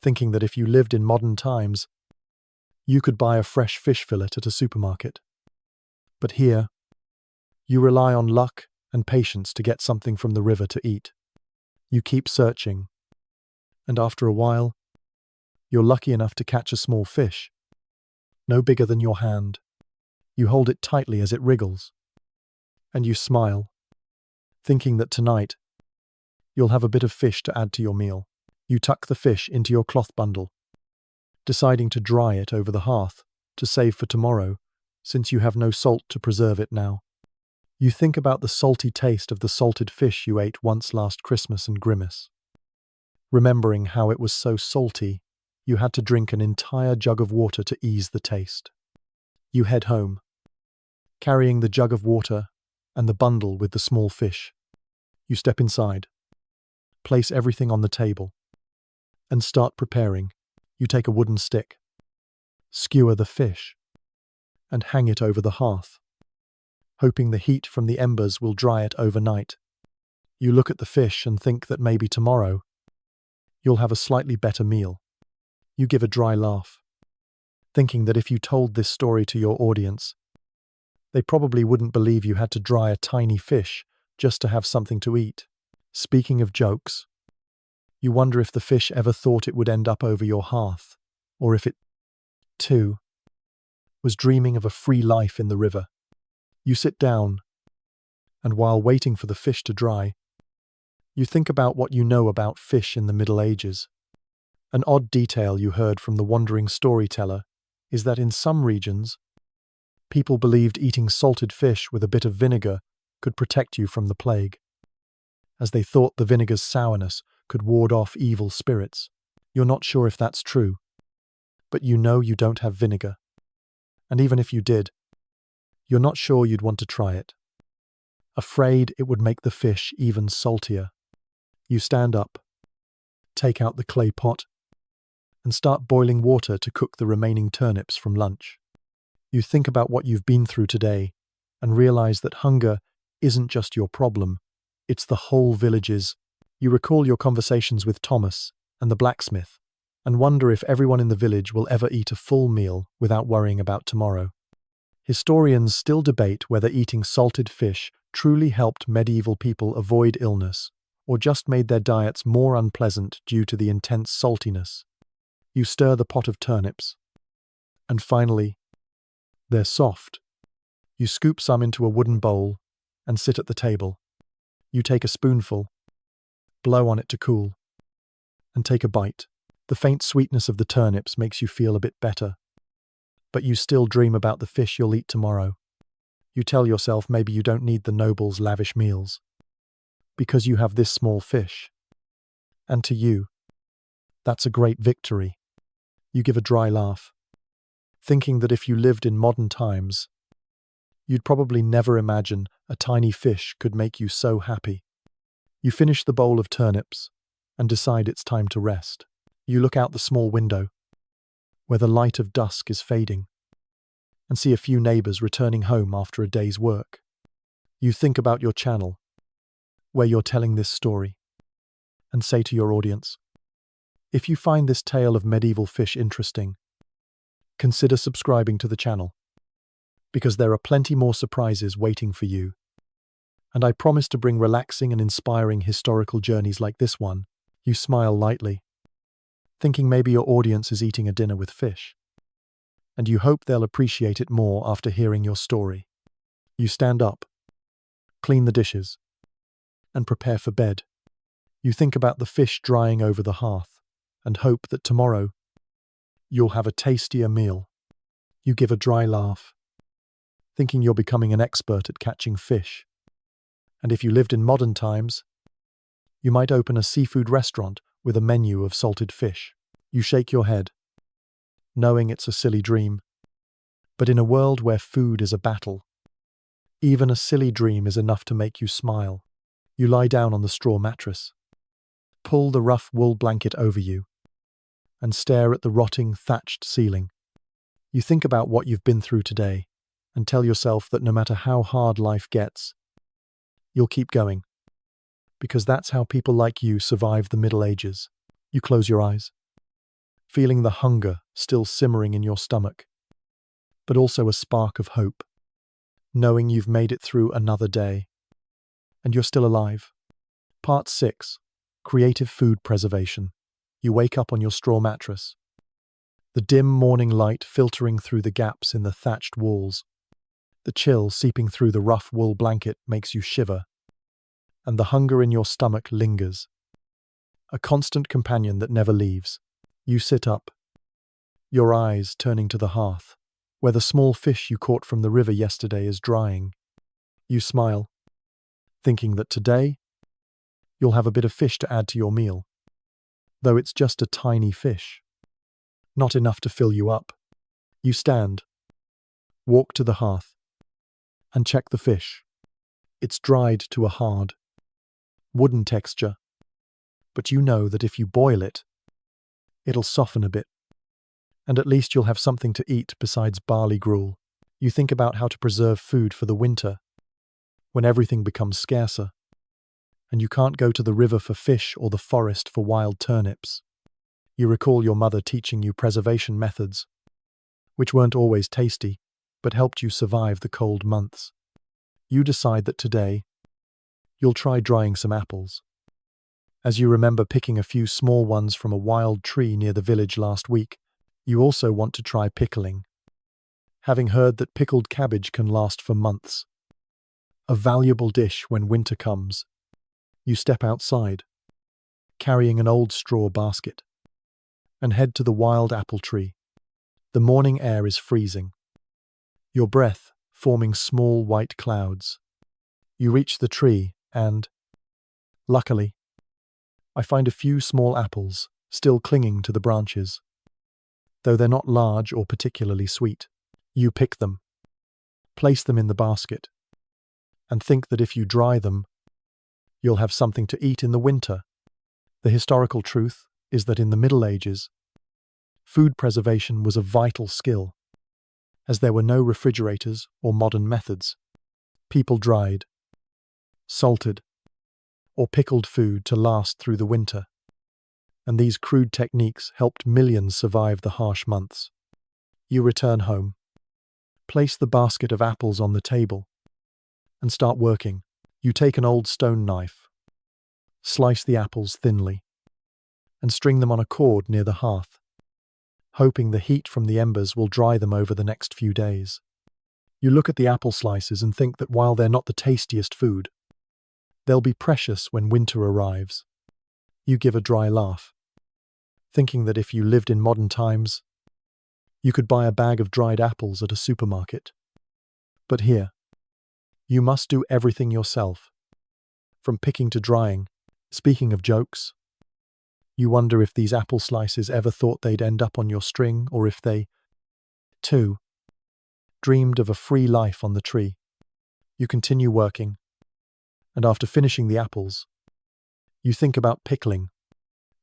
thinking that if you lived in modern times, you could buy a fresh fish fillet at a supermarket. But here, you rely on luck and patience to get something from the river to eat. You keep searching, and after a while, you're lucky enough to catch a small fish, no bigger than your hand. You hold it tightly as it wriggles, and you smile, thinking that tonight, you'll have a bit of fish to add to your meal. You tuck the fish into your cloth bundle, deciding to dry it over the hearth to save for tomorrow, since you have no salt to preserve it now. You think about the salty taste of the salted fish you ate once last Christmas and grimace. Remembering how it was so salty, you had to drink an entire jug of water to ease the taste. You head home, carrying the jug of water and the bundle with the small fish. You step inside, place everything on the table, and start preparing. You take a wooden stick, skewer the fish, and hang it over the hearth, hoping the heat from the embers will dry it overnight. You look at the fish and think that maybe tomorrow, you'll have a slightly better meal. You give a dry laugh, thinking that if you told this story to your audience, they probably wouldn't believe you had to dry a tiny fish just to have something to eat. Speaking of jokes, you wonder if the fish ever thought it would end up over your hearth, or if it, too, was dreaming of a free life in the river. You sit down, and while waiting for the fish to dry, you think about what you know about fish in the Middle Ages. An odd detail you heard from the wandering storyteller is that in some regions, people believed eating salted fish with a bit of vinegar could protect you from the plague, as they thought the vinegar's sourness could ward off evil spirits. You're not sure if that's true, but you know you don't have vinegar. And even if you did, you're not sure you'd want to try it, afraid it would make the fish even saltier. You stand up, take out the clay pot, and start boiling water to cook the remaining turnips from lunch. You think about what you've been through today and realize that hunger isn't just your problem, it's the whole village's. You recall your conversations with Thomas and the blacksmith and wonder if everyone in the village will ever eat a full meal without worrying about tomorrow. Historians still debate whether eating salted fish truly helped medieval people avoid illness or just made their diets more unpleasant due to the intense saltiness. You stir the pot of turnips, and finally, they're soft. You scoop some into a wooden bowl and sit at the table. You take a spoonful, blow on it to cool, and take a bite. The faint sweetness of the turnips makes you feel a bit better, but you still dream about the fish you'll eat tomorrow. You tell yourself maybe you don't need the noble's lavish meals, because you have this small fish. And to you, that's a great victory. You give a dry laugh, thinking that if you lived in modern times, you'd probably never imagine a tiny fish could make you so happy. You finish the bowl of turnips and decide it's time to rest. You look out the small window, where the light of dusk is fading, and see a few neighbors returning home after a day's work. You think about your channel, where you're telling this story, and say to your audience, if you find this tale of medieval fish interesting, consider subscribing to the channel, because there are plenty more surprises waiting for you. And I promise to bring relaxing and inspiring historical journeys like this one. You smile lightly, thinking maybe your audience is eating a dinner with fish, and you hope they'll appreciate it more after hearing your story. You stand up, clean the dishes, and prepare for bed. You think about the fish drying over the hearth, and hope that tomorrow you'll have a tastier meal. You give a dry laugh, thinking you're becoming an expert at catching fish. And if you lived in modern times, you might open a seafood restaurant with a menu of salted fish. You shake your head, knowing it's a silly dream. But in a world where food is a battle, even a silly dream is enough to make you smile. You lie down on the straw mattress, pull the rough wool blanket over you, and stare at the rotting thatched ceiling. You think about what you've been through today, and tell yourself that no matter how hard life gets, you'll keep going. Because that's how people like you survive the Middle Ages. You close your eyes, feeling the hunger still simmering in your stomach, but also a spark of hope, knowing you've made it through another day, and you're still alive. Part 6. Creative Food Preservation. You wake up on your straw mattress, the dim morning light filtering through the gaps in the thatched walls. The chill seeping through the rough wool blanket makes you shiver, and the hunger in your stomach lingers, a constant companion that never leaves. You sit up, your eyes turning to the hearth, where the small fish you caught from the river yesterday is drying. You smile, thinking that today you'll have a bit of fish to add to your meal, though it's just a tiny fish, not enough to fill you up. You stand, walk to the hearth, and check the fish. It's dried to a hard, wooden texture, but you know that if you boil it, it'll soften a bit, and at least you'll have something to eat besides barley gruel. You think about how to preserve food for the winter, when everything becomes scarcer, and you can't go to the river for fish or the forest for wild turnips. You recall your mother teaching you preservation methods, which weren't always tasty, but helped you survive the cold months. You decide that today, you'll try drying some apples. As you remember picking a few small ones from a wild tree near the village last week, you also want to try pickling, having heard that pickled cabbage can last for months. A valuable dish when winter comes. You step outside, carrying an old straw basket, and head to the wild apple tree. The morning air is freezing, your breath forming small white clouds. You reach the tree and, luckily, I find a few small apples still clinging to the branches. Though they're not large or particularly sweet, you pick them, place them in the basket, and think that if you dry them, you'll have something to eat in the winter. The historical truth is that in the Middle Ages, food preservation was a vital skill, as there were no refrigerators or modern methods. People dried, salted, or pickled food to last through the winter, and these crude techniques helped millions survive the harsh months. You return home, place the basket of apples on the table, and start working. You take an old stone knife, slice the apples thinly, and string them on a cord near the hearth, hoping the heat from the embers will dry them over the next few days. You look at the apple slices and think that while they're not the tastiest food, they'll be precious when winter arrives. You give a dry laugh, thinking that if you lived in modern times, you could buy a bag of dried apples at a supermarket. But here, you must do everything yourself, from picking to drying. Speaking of jokes, you wonder if these apple slices ever thought they'd end up on your string, or if they, too, dreamed of a free life on the tree. You continue working, and after finishing the apples, you think about pickling.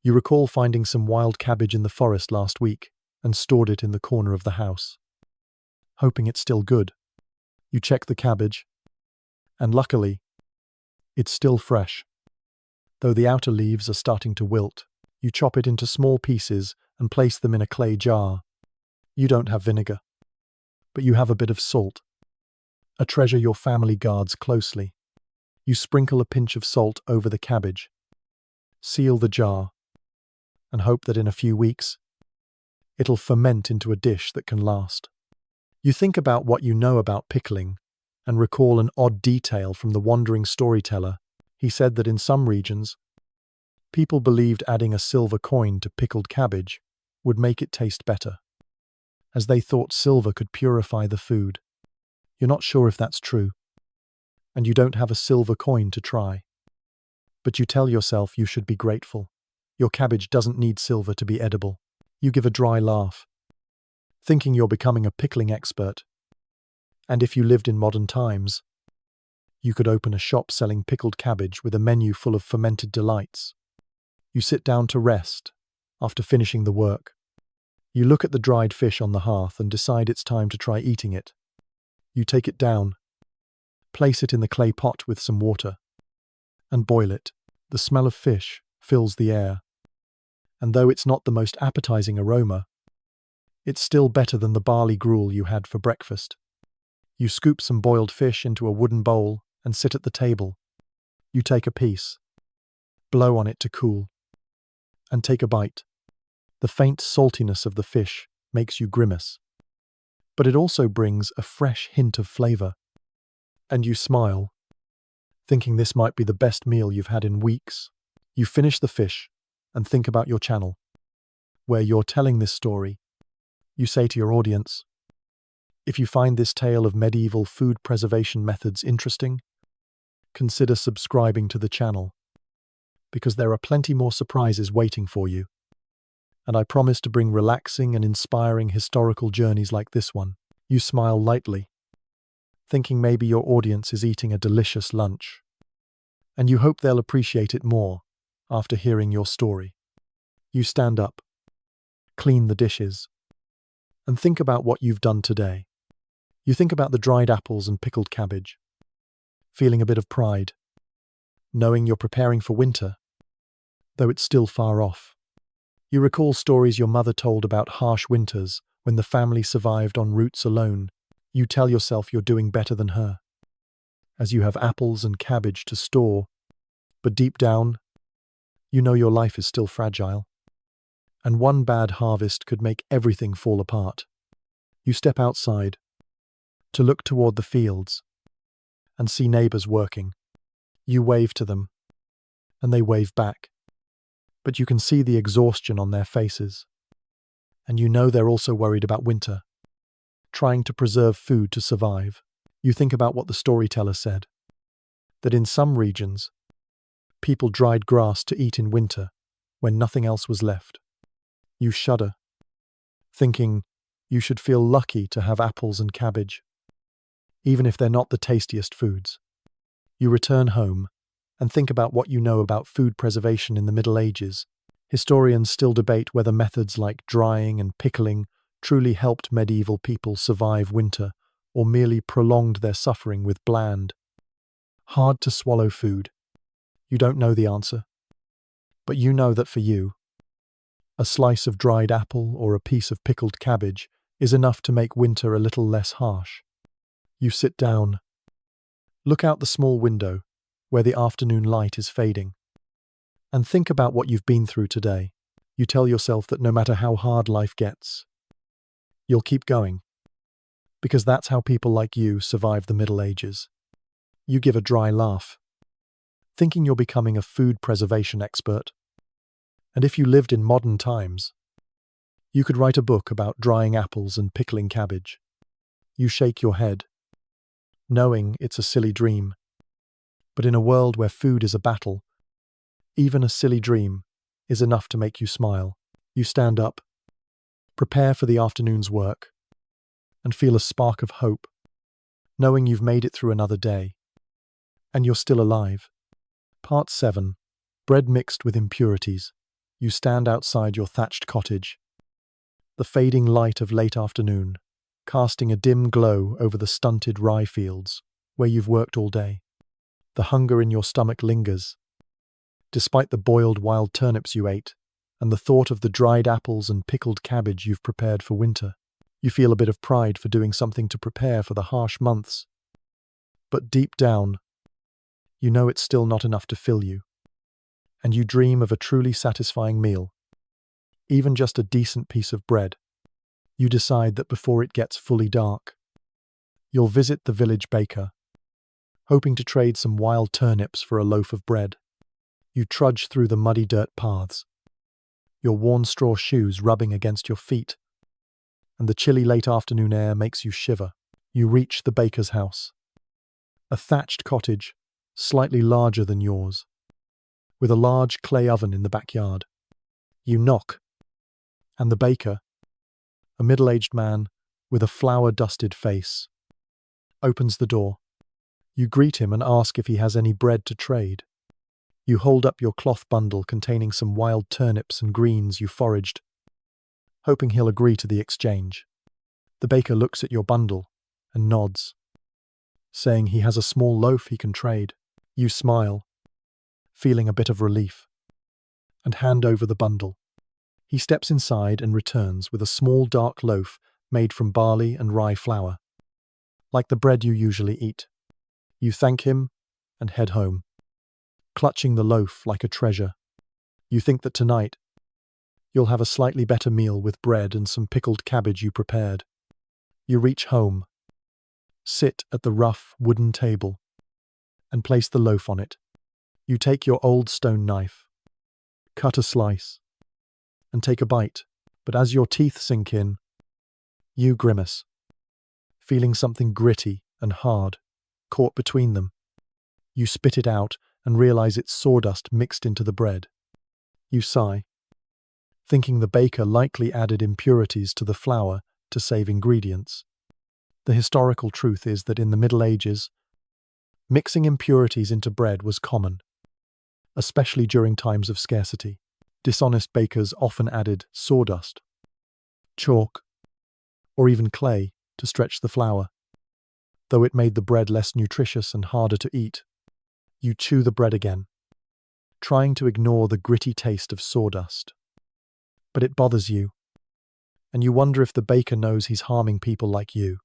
You recall finding some wild cabbage in the forest last week and stored it in the corner of the house, hoping it's still good. You check the cabbage, and luckily, it's still fresh. Though the outer leaves are starting to wilt, you chop it into small pieces and place them in a clay jar. You don't have vinegar, but you have a bit of salt, a treasure your family guards closely. You sprinkle a pinch of salt over the cabbage, seal the jar, and hope that in a few weeks, it'll ferment into a dish that can last. You think about what you know about pickling and recall an odd detail from the wandering storyteller. He said that in some regions, people believed adding a silver coin to pickled cabbage would make it taste better, as they thought silver could purify the food. You're not sure if that's true, and you don't have a silver coin to try. But you tell yourself you should be grateful. Your cabbage doesn't need silver to be edible. You give a dry laugh, thinking you're becoming a pickling expert. And if you lived in modern times, you could open a shop selling pickled cabbage with a menu full of fermented delights. You sit down to rest after finishing the work. You look at the dried fish on the hearth and decide it's time to try eating it. You take it down, place it in the clay pot with some water, and boil it. The smell of fish fills the air. And though it's not the most appetizing aroma, it's still better than the barley gruel you had for breakfast. You scoop some boiled fish into a wooden bowl and sit at the table. You take a piece, blow on it to cool, and take a bite. The faint saltiness of the fish makes you grimace, but it also brings a fresh hint of flavor. And you smile, thinking this might be the best meal you've had in weeks. You finish the fish and think about your channel, where you're telling this story. You say to your audience, if you find this tale of medieval food preservation methods interesting, consider subscribing to the channel, because there are plenty more surprises waiting for you. And I promise to bring relaxing and inspiring historical journeys like this one. You smile lightly, thinking maybe your audience is eating a delicious lunch, and you hope they'll appreciate it more after hearing your story. You stand up, clean the dishes, and think about what you've done today. You think about the dried apples and pickled cabbage, feeling a bit of pride, knowing you're preparing for winter, though it's still far off. You recall stories your mother told about harsh winters when the family survived on roots alone. You tell yourself you're doing better than her, as you have apples and cabbage to store, but deep down, you know your life is still fragile, and one bad harvest could make everything fall apart. You step outside to look toward the fields and see neighbors working. You wave to them, and they wave back, but you can see the exhaustion on their faces, and you know they're also worried about winter, trying to preserve food to survive. You think about what the storyteller said, that in some regions, people dried grass to eat in winter when nothing else was left. You shudder, thinking you should feel lucky to have apples and cabbage, even if they're not the tastiest foods. You return home and think about what you know about food preservation in the Middle Ages. Historians still debate whether methods like drying and pickling truly helped medieval people survive winter or merely prolonged their suffering with bland, hard-to-swallow food. You don't know the answer, but you know that for you, a slice of dried apple or a piece of pickled cabbage is enough to make winter a little less harsh. You sit down, look out the small window where the afternoon light is fading, and think about what you've been through today. You tell yourself that no matter how hard life gets, you'll keep going, because that's how people like you survived the Middle Ages. You give a dry laugh, thinking you're becoming a food preservation expert. And if you lived in modern times, you could write a book about drying apples and pickling cabbage. You shake your head, knowing it's a silly dream. But in a world where food is a battle, even a silly dream is enough to make you smile. You stand up, prepare for the afternoon's work, and feel a spark of hope, knowing you've made it through another day, and you're still alive. Part 7. Bread mixed with impurities. You stand outside your thatched cottage, the fading light of late afternoon, casting a dim glow over the stunted rye fields where you've worked all day. The hunger in your stomach lingers, despite the boiled wild turnips you ate, and the thought of the dried apples and pickled cabbage you've prepared for winter. You feel a bit of pride for doing something to prepare for the harsh months. But deep down, you know it's still not enough to fill you, and you dream of a truly satisfying meal, even just a decent piece of bread. You decide that before it gets fully dark, you'll visit the village baker, hoping to trade some wild turnips for a loaf of bread. You trudge through the muddy dirt paths, your worn straw shoes rubbing against your feet, and the chilly late afternoon air makes you shiver. You reach the baker's house, a thatched cottage, slightly larger than yours, with a large clay oven in the backyard. You knock, and the baker, a middle-aged man with a flour-dusted face, opens the door. You greet him and ask if he has any bread to trade. You hold up your cloth bundle containing some wild turnips and greens you foraged, hoping he'll agree to the exchange. The baker looks at your bundle and nods, saying he has a small loaf he can trade. You smile, feeling a bit of relief, and hand over the bundle. He steps inside and returns with a small dark loaf made from barley and rye flour, like the bread you usually eat. You thank him and head home, clutching the loaf like a treasure. You think that tonight you'll have a slightly better meal with bread and some pickled cabbage you prepared. You reach home, sit at the rough wooden table, and place the loaf on it. You take your old stone knife, cut a slice, and take a bite, but as your teeth sink in, you grimace, feeling something gritty and hard caught between them. You spit it out and realize it's sawdust mixed into the bread. You sigh, thinking the baker likely added impurities to the flour to save ingredients. The historical truth is that in the Middle Ages, mixing impurities into bread was common, especially during times of scarcity. Dishonest bakers often added sawdust, chalk, or even clay to stretch the flour, though it made the bread less nutritious and harder to eat. You chew the bread again, trying to ignore the gritty taste of sawdust. But it bothers you, and you wonder if the baker knows he's harming people like you.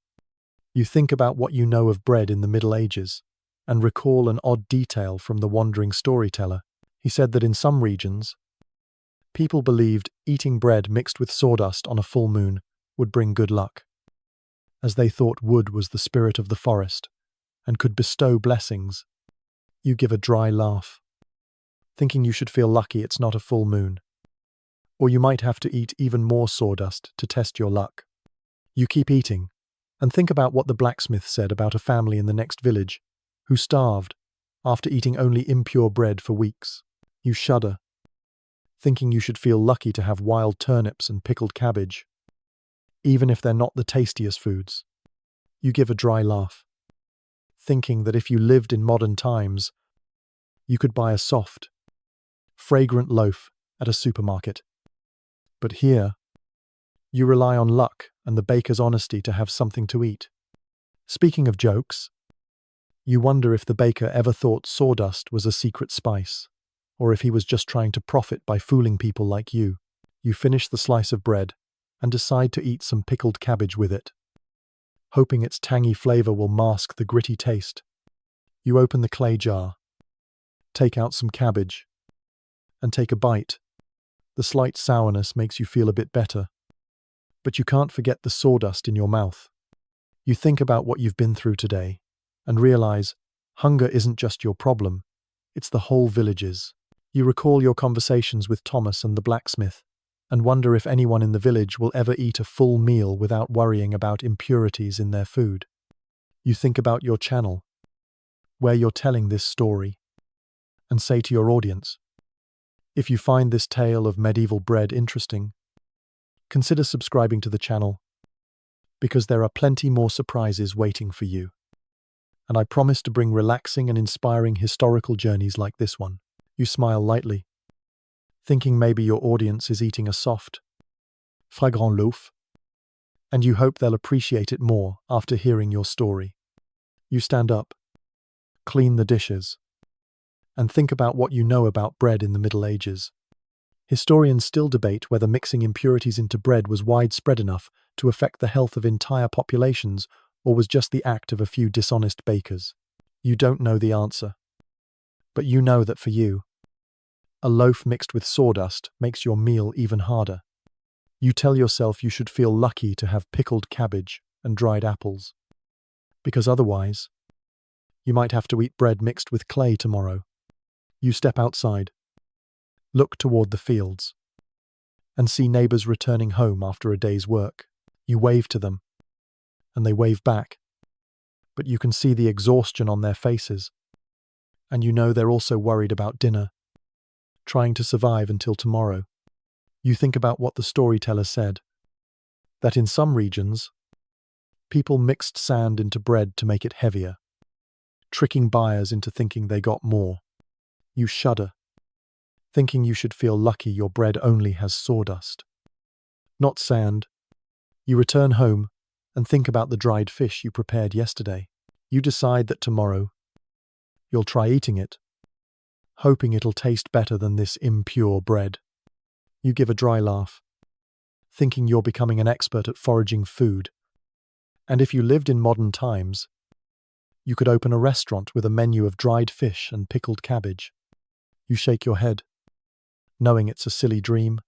You think about what you know of bread in the Middle Ages, and recall an odd detail from the wandering storyteller. He said that in some regions, people believed eating bread mixed with sawdust on a full moon would bring good luck, as they thought wood was the spirit of the forest and could bestow blessings. You give a dry laugh, thinking you should feel lucky it's not a full moon, or you might have to eat even more sawdust to test your luck. You keep eating, and think about what the blacksmith said about a family in the next village who starved after eating only impure bread for weeks. You shudder, thinking you should feel lucky to have wild turnips and pickled cabbage, even if they're not the tastiest foods. You give a dry laugh, thinking that if you lived in modern times, you could buy a soft, fragrant loaf at a supermarket. But here, you rely on luck and the baker's honesty to have something to eat. Speaking of jokes, you wonder if the baker ever thought sawdust was a secret spice, or if he was just trying to profit by fooling people like you. You finish the slice of bread and decide to eat some pickled cabbage with it, hoping its tangy flavor will mask the gritty taste. You open the clay jar, take out some cabbage, and take a bite. The slight sourness makes you feel a bit better, but you can't forget the sawdust in your mouth. You think about what you've been through today and realize hunger isn't just your problem, it's the whole village's. You recall your conversations with Thomas and the blacksmith and wonder if anyone in the village will ever eat a full meal without worrying about impurities in their food. You think about your channel, where you're telling this story, and say to your audience, if you find this tale of medieval bread interesting, consider subscribing to the channel, because there are plenty more surprises waiting for you. And I promise to bring relaxing and inspiring historical journeys like this one. You smile lightly, thinking maybe your audience is eating a soft, fragrant loaf, and you hope they'll appreciate it more after hearing your story. You stand up, clean the dishes, and think about what you know about bread in the Middle Ages. Historians still debate whether mixing impurities into bread was widespread enough to affect the health of entire populations or was just the act of a few dishonest bakers. You don't know the answer, but you know that for you, a loaf mixed with sawdust makes your meal even harder. You tell yourself you should feel lucky to have pickled cabbage and dried apples, because otherwise, you might have to eat bread mixed with clay tomorrow. You step outside, look toward the fields, and see neighbors returning home after a day's work. You wave to them, and they wave back, but you can see the exhaustion on their faces, and you know they're also worried about dinner, trying to survive until tomorrow. You think about what the storyteller said, that in some regions, people mixed sand into bread to make it heavier, tricking buyers into thinking they got more. You shudder, thinking you should feel lucky your bread only has sawdust, not sand. You return home and think about the dried fish you prepared yesterday. You decide that tomorrow you'll try eating it, hoping it'll taste better than this impure bread. You give a dry laugh, thinking you're becoming an expert at foraging food. And if you lived in modern times, you could open a restaurant with a menu of dried fish and pickled cabbage. You shake your head, knowing it's a silly dream.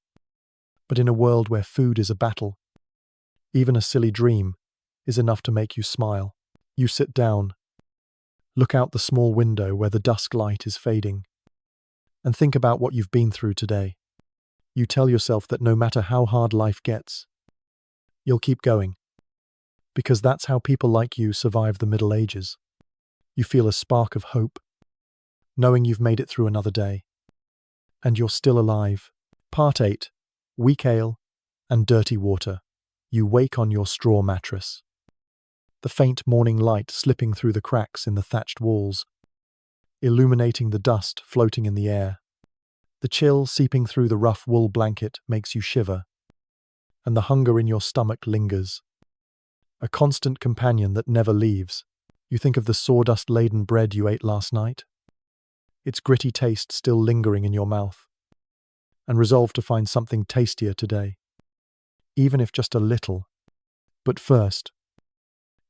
But in a world where food is a battle, even a silly dream is enough to make you smile. You sit down, look out the small window where the dusk light is fading, and think about what you've been through today. You tell yourself that no matter how hard life gets, you'll keep going, because that's how people like you survive the Middle Ages. You feel a spark of hope, knowing you've made it through another day, and you're still alive. Part 8. Weak ale and dirty water. You wake on your straw mattress, the faint morning light slipping through the cracks in the thatched walls, illuminating the dust floating in the air. The chill seeping through the rough wool blanket makes you shiver, and the hunger in your stomach lingers, a constant companion that never leaves. You think of the sawdust-laden bread you ate last night, its gritty taste still lingering in your mouth, and resolve to find something tastier today, even if just a little. But first,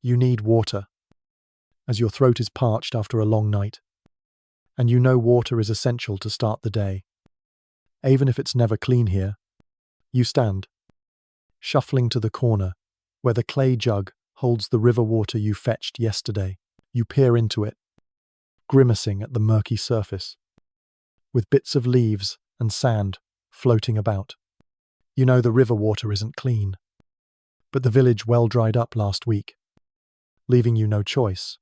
you need water, as your throat is parched after a long night, and you know water is essential to start the day. Even if it's never clean here, you stand, shuffling to the corner where the clay jug holds the river water you fetched yesterday. You peer into it, grimacing at the murky surface, with bits of leaves and sand floating about. You know the river water isn't clean, but the village well dried up last week, leaving you no choice.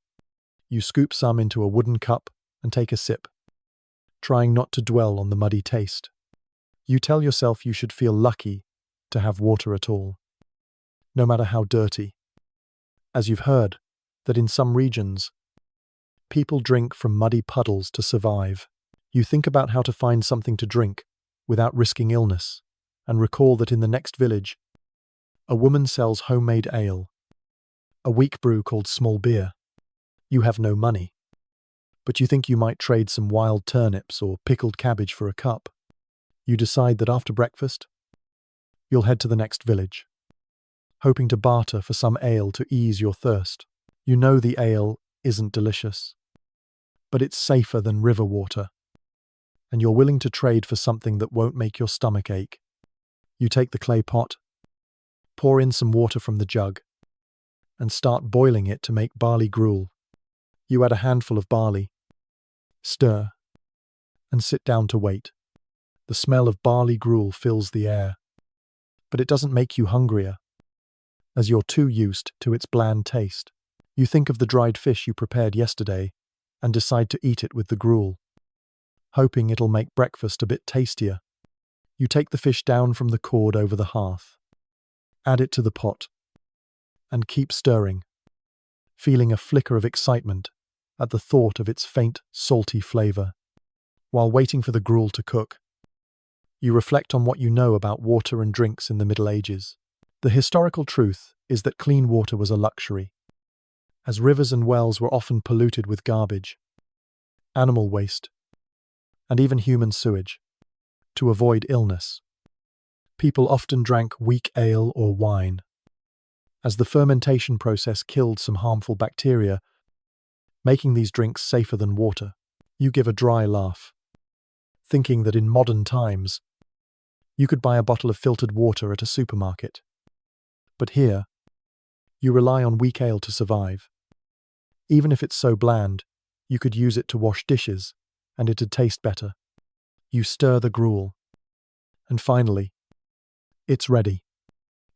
You scoop some into a wooden cup and take a sip, trying not to dwell on the muddy taste. You tell yourself you should feel lucky to have water at all, no matter how dirty. As you've heard, that in some regions, people drink from muddy puddles to survive. You think about how to find something to drink without risking illness, and recall that in the next village, a woman sells homemade ale, a weak brew called small beer. You have no money, but you think you might trade some wild turnips or pickled cabbage for a cup. You decide that after breakfast, you'll head to the next village, hoping to barter for some ale to ease your thirst. You know the ale isn't delicious, but it's safer than river water, and you're willing to trade for something that won't make your stomach ache. You take the clay pot, pour in some water from the jug, and start boiling it to make barley gruel. You add a handful of barley, stir, and sit down to wait. The smell of barley gruel fills the air, but it doesn't make you hungrier, as you're too used to its bland taste. You think of the dried fish you prepared yesterday and decide to eat it with the gruel, hoping it'll make breakfast a bit tastier. You take the fish down from the cord over the hearth, add it to the pot, and keep stirring, feeling a flicker of excitement at the thought of its faint, salty flavor. While waiting for the gruel to cook, you reflect on what you know about water and drinks in the Middle Ages. The historical truth is that clean water was a luxury, as rivers and wells were often polluted with garbage, animal waste, and even human sewage. To avoid illness, people often drank weak ale or wine, as the fermentation process killed some harmful bacteria, making these drinks safer than water. You give a dry laugh, thinking that in modern times, You could buy a bottle of filtered water at a supermarket. But here, you rely on weak ale to survive. Even if it's so bland, you could use it to wash dishes, and it'd taste better. You stir the gruel. And finally, it's ready.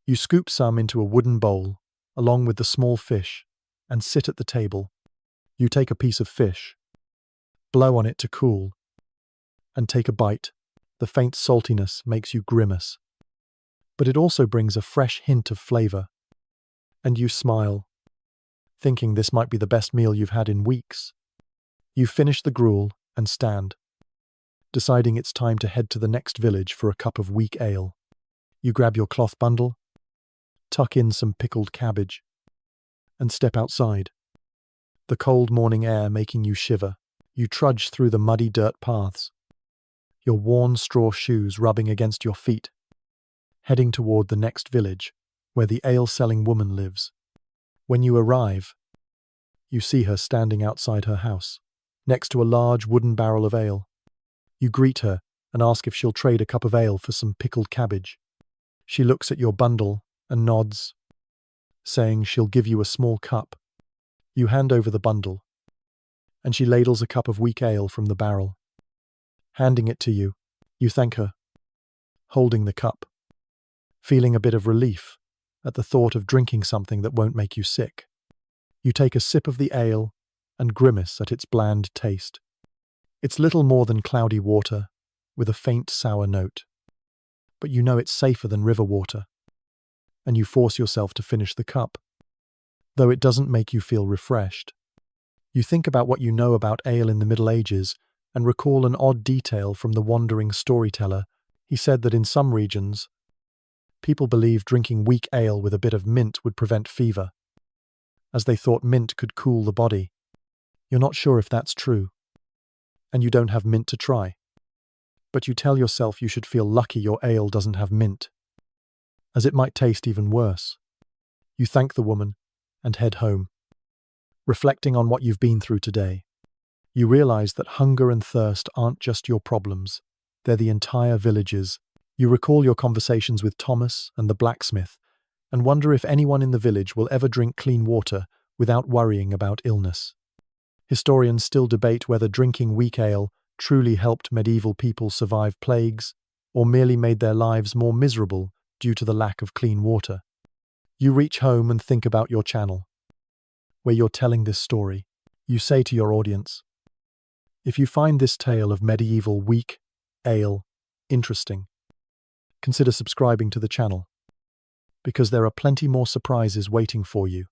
You scoop some into a wooden bowl, along with the small fish, and sit at the table. You take a piece of fish, blow on it to cool, and take a bite. The faint saltiness makes you grimace. But it also brings a fresh hint of flavor. And you smile, thinking this might be the best meal you've had in weeks. You finish the gruel and stand, deciding it's time to head to the next village for a cup of weak ale. You grab your cloth bundle, tuck in some pickled cabbage, and step outside. The cold morning air making you shiver. You trudge through the muddy dirt paths, your worn straw shoes rubbing against your feet, heading toward the next village, where the ale-selling woman lives. When you arrive, you see her standing outside her house, next to a large wooden barrel of ale. You greet her and ask if she'll trade a cup of ale for some pickled cabbage. She looks at your bundle and nods, saying she'll give you a small cup. You hand over the bundle, and she ladles a cup of weak ale from the barrel. Handing it to you, you thank her, holding the cup, feeling a bit of relief at the thought of drinking something that won't make you sick. You take a sip of the ale and grimace at its bland taste. It's little more than cloudy water with a faint sour note. But you know it's safer than river water, and you force yourself to finish the cup, though it doesn't make you feel refreshed. You think about what you know about ale in the Middle Ages and recall an odd detail from the wandering storyteller. He said that in some regions, people believed drinking weak ale with a bit of mint would prevent fever, as they thought mint could cool the body. You're not sure if that's true, and you don't have mint to try. But you tell yourself you should feel lucky your ale doesn't have mint, as it might taste even worse. You thank the woman and head home. Reflecting on what you've been through today, you realize that hunger and thirst aren't just your problems, they're the entire village's. You recall your conversations with Thomas and the blacksmith and wonder if anyone in the village will ever drink clean water without worrying about illness. Historians still debate whether drinking weak ale truly helped medieval people survive plagues or merely made their lives more miserable due to the lack of clean water. You reach home and think about your channel, where you're telling this story. You say to your audience, if you find this tale of medieval weak ale interesting, consider subscribing to the channel, because there are plenty more surprises waiting for you.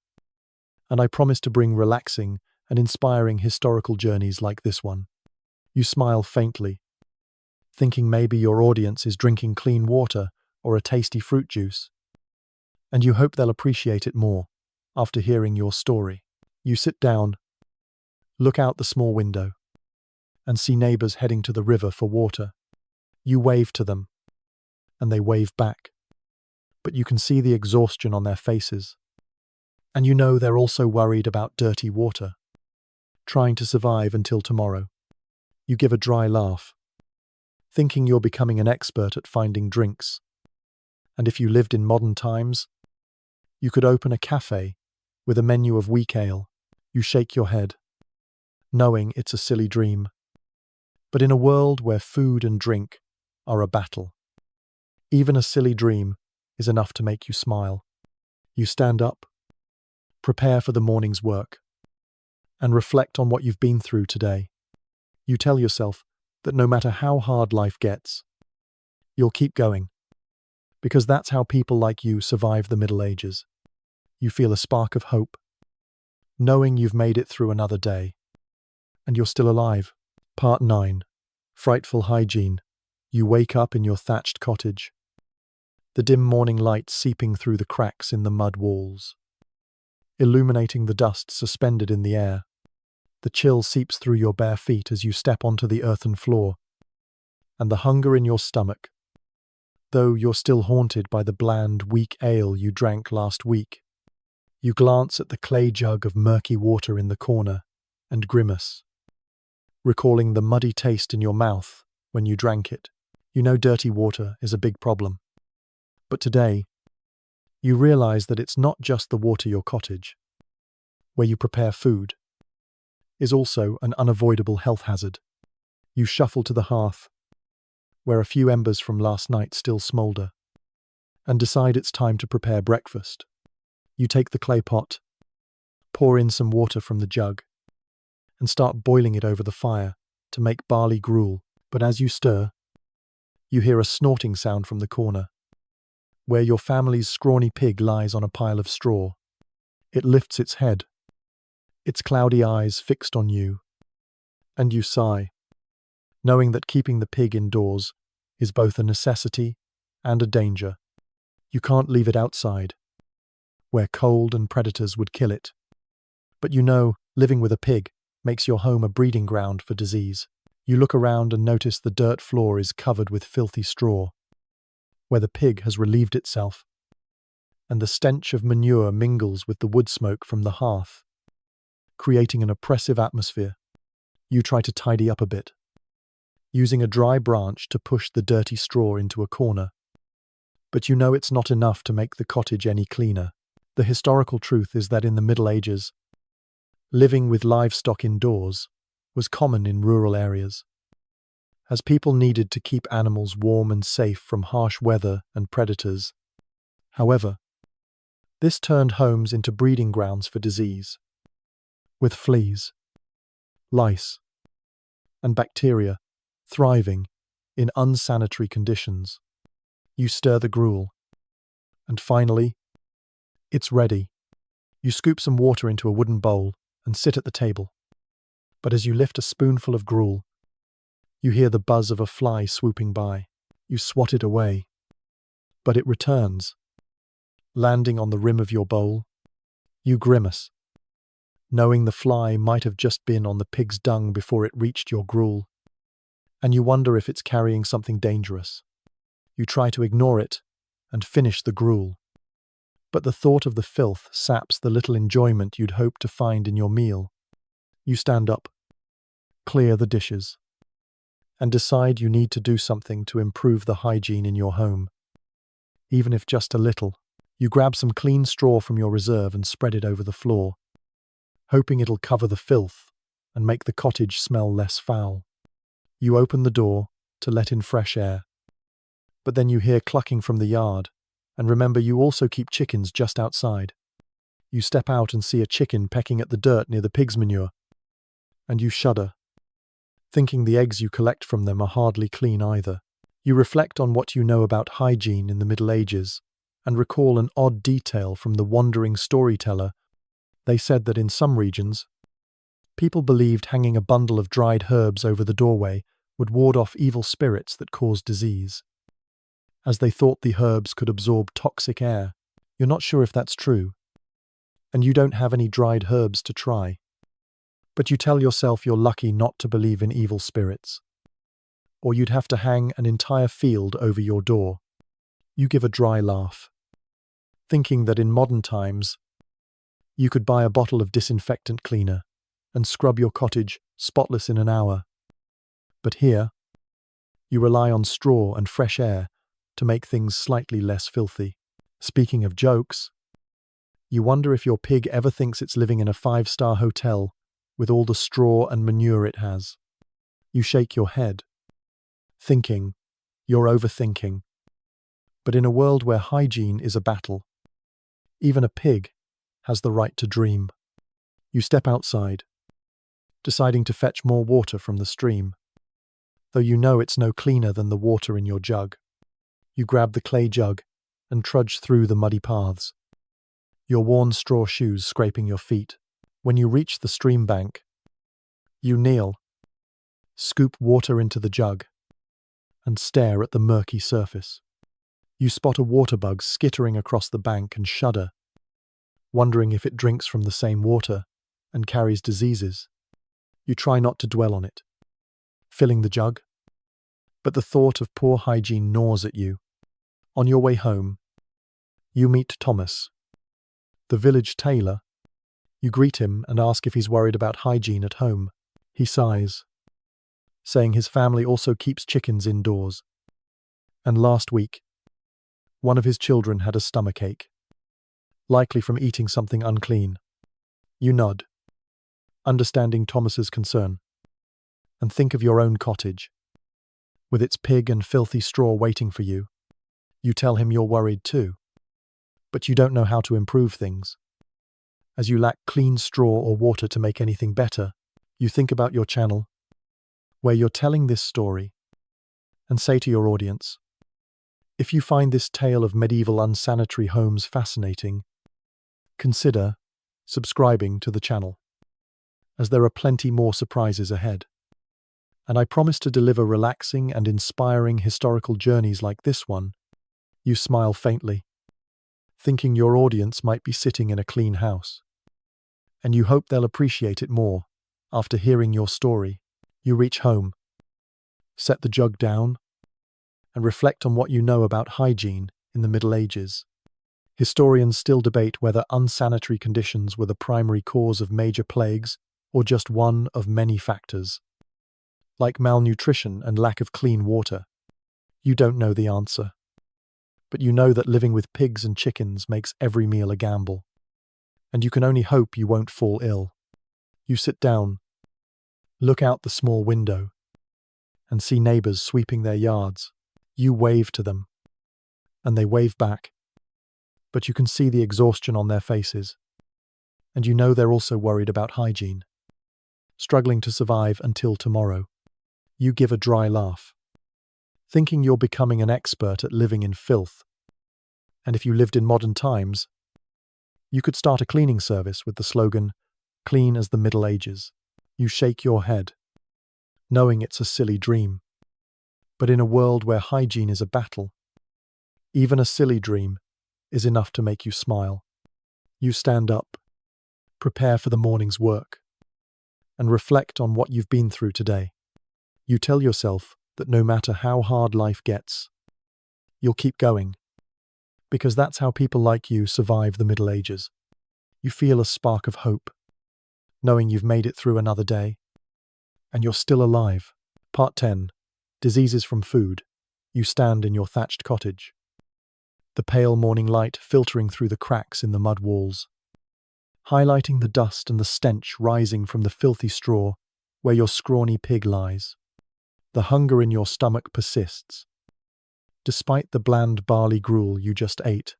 And I promise to bring relaxing and inspiring historical journeys like this one. You smile faintly, thinking maybe your audience is drinking clean water or a tasty fruit juice, and you hope they'll appreciate it more after hearing your story. You sit down, look out the small window, and see neighbors heading to the river for water. You wave to them, and they wave back, but you can see the exhaustion on their faces, and you know they're also worried about dirty water, trying to survive until tomorrow. You give a dry laugh, thinking you're becoming an expert at finding drinks. And if you lived in modern times, you could open a cafe with a menu of weak ale. You shake your head, knowing it's a silly dream. But in a world where food and drink are a battle, even a silly dream is enough to make you smile. You stand up, prepare for the morning's work, and reflect on what you've been through today. You tell yourself that no matter how hard life gets, you'll keep going, because that's how people like you survive the Middle Ages. You feel a spark of hope, knowing you've made it through another day, and you're still alive. Part 9. Frightful hygiene. You wake up in your thatched cottage, the dim morning light seeping through the cracks in the mud walls, illuminating the dust suspended in the air. The chill seeps through your bare feet as you step onto the earthen floor, and the hunger in your stomach, though you're still haunted by the bland, weak ale you drank last week. You glance at the clay jug of murky water in the corner and grimace, recalling the muddy taste in your mouth when you drank it. You know dirty water is a big problem. But today, you realize that it's not just the water your cottage, where you prepare food, is also an unavoidable health hazard. You shuffle to the hearth, where a few embers from last night still smolder, and decide it's time to prepare breakfast. You take the clay pot, pour in some water from the jug, and start boiling it over the fire to make barley gruel. But as you stir, you hear a snorting sound from the corner, where your family's scrawny pig lies on a pile of straw. It lifts its head, its cloudy eyes fixed on you, and you sigh, knowing that keeping the pig indoors is both a necessity and a danger. You can't leave it outside, where cold and predators would kill it. But you know, living with a pig makes your home a breeding ground for disease. You look around and notice the dirt floor is covered with filthy straw, where the pig has relieved itself, and the stench of manure mingles with the wood smoke from the hearth, creating an oppressive atmosphere. You try to tidy up a bit, using a dry branch to push the dirty straw into a corner. But you know it's not enough to make the cottage any cleaner. The historical truth is that in the Middle Ages, living with livestock indoors was common in rural areas, as people needed to keep animals warm and safe from harsh weather and predators. However, this turned homes into breeding grounds for disease, with fleas, lice, and bacteria thriving in unsanitary conditions. You stir the gruel, and finally, it's ready. You scoop some water into a wooden bowl and sit at the table. But as you lift a spoonful of gruel, you hear the buzz of a fly swooping by. You swat it away, but it returns, landing on the rim of your bowl. You grimace, knowing the fly might have just been on the pig's dung before it reached your gruel, and you wonder if it's carrying something dangerous. You try to ignore it and finish the gruel, but the thought of the filth saps the little enjoyment you'd hoped to find in your meal. You stand up, clear the dishes, and decide you need to do something to improve the hygiene in your home. Even if just a little, you grab some clean straw from your reserve and spread it over the floor, hoping it'll cover the filth and make the cottage smell less foul. You open the door to let in fresh air, but then you hear clucking from the yard, and remember you also keep chickens just outside. You step out and see a chicken pecking at the dirt near the pig's manure, and you shudder, thinking the eggs you collect from them are hardly clean either. You reflect on what you know about hygiene in the Middle Ages, and recall an odd detail from the wandering storyteller. They said that in some regions, people believed hanging a bundle of dried herbs over the doorway would ward off evil spirits that caused disease, as they thought the herbs could absorb toxic air. You're not sure if that's true, and you don't have any dried herbs to try. But you tell yourself you're lucky not to believe in evil spirits, or you'd have to hang an entire field over your door. You give a dry laugh, thinking that in modern times, you could buy a bottle of disinfectant cleaner and scrub your cottage spotless in an hour. But here, you rely on straw and fresh air to make things slightly less filthy. Speaking of jokes, you wonder if your pig ever thinks it's living in a 5-star hotel with all the straw and manure it has. You shake your head, thinking you're overthinking. But in a world where hygiene is a battle, even a pig has the right to dream. You step outside, deciding to fetch more water from the stream, though you know it's no cleaner than the water in your jug. You grab the clay jug and trudge through the muddy paths, your worn straw shoes scraping your feet. When you reach the stream bank, you kneel, scoop water into the jug, and stare at the murky surface. You spot a water bug skittering across the bank and shudder, wondering if it drinks from the same water and carries diseases. You try not to dwell on it, filling the jug, but the thought of poor hygiene gnaws at you. On your way home, you meet Thomas, the village tailor. You greet him and ask if he's worried about hygiene at home. He sighs, saying his family also keeps chickens indoors, And last week, one of his children had a stomachache, likely from eating something unclean. You nod, understanding Thomas's concern, and think of your own cottage, with its pig and filthy straw waiting for you. You tell him you're worried too, but you don't know how to improve things. As you lack clean straw or water to make anything better, you think about your channel, where you're telling this story, and say to your audience, if you find this tale of medieval unsanitary homes fascinating, consider subscribing to the channel, as there are plenty more surprises ahead. And I promise to deliver relaxing and inspiring historical journeys like this one. You smile faintly, thinking your audience might be sitting in a clean house. And you hope they'll appreciate it more after hearing your story. You reach home, set the jug down, and reflect on what you know about hygiene in the Middle Ages. Historians still debate whether unsanitary conditions were the primary cause of major plagues or just one of many factors, like malnutrition and lack of clean water. You don't know the answer, but you know that living with pigs and chickens makes every meal a gamble, and you can only hope you won't fall ill. You sit down, look out the small window, and see neighbors sweeping their yards. You wave to them, and they wave back, but you can see the exhaustion on their faces, and you know they're also worried about hygiene, struggling to survive until tomorrow. You give a dry laugh, thinking you're becoming an expert at living in filth. And if you lived in modern times, you could start a cleaning service with the slogan, "Clean as the Middle Ages." You shake your head, knowing it's a silly dream. But in a world where hygiene is a battle, even a silly dream is enough to make you smile. You stand up, prepare for the morning's work, and reflect on what you've been through today. You tell yourself that no matter how hard life gets, you'll keep going, because that's how people like you survive the Middle Ages. You feel a spark of hope, knowing you've made it through another day, and you're still alive. Part 10. Diseases from food. You stand in your thatched cottage, the pale morning light filtering through the cracks in the mud walls, highlighting the dust and the stench rising from the filthy straw where your scrawny pig lies. The hunger in your stomach persists, despite the bland barley gruel you just ate,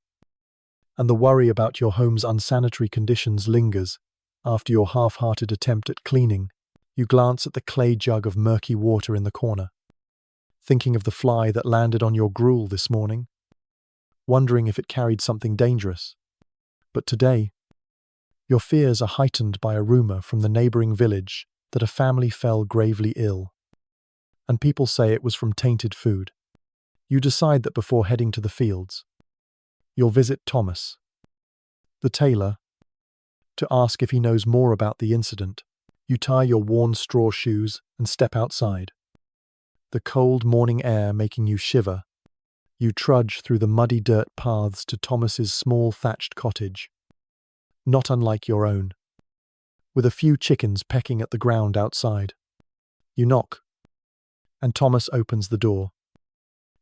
and the worry about your home's unsanitary conditions lingers after your half-hearted attempt at cleaning. You glance at the clay jug of murky water in the corner, thinking of the fly that landed on your gruel this morning, wondering if it carried something dangerous. But today, your fears are heightened by a rumor from the neighboring village that a family fell gravely ill, and people say it was from tainted food. You decide that before heading to the fields, you'll visit Thomas, the tailor, to ask if he knows more about the incident. You tie your worn straw shoes and step outside, the cold morning air making you shiver. You trudge through the muddy dirt paths to Thomas's small thatched cottage, not unlike your own, with a few chickens pecking at the ground outside. You knock, and Thomas opens the door,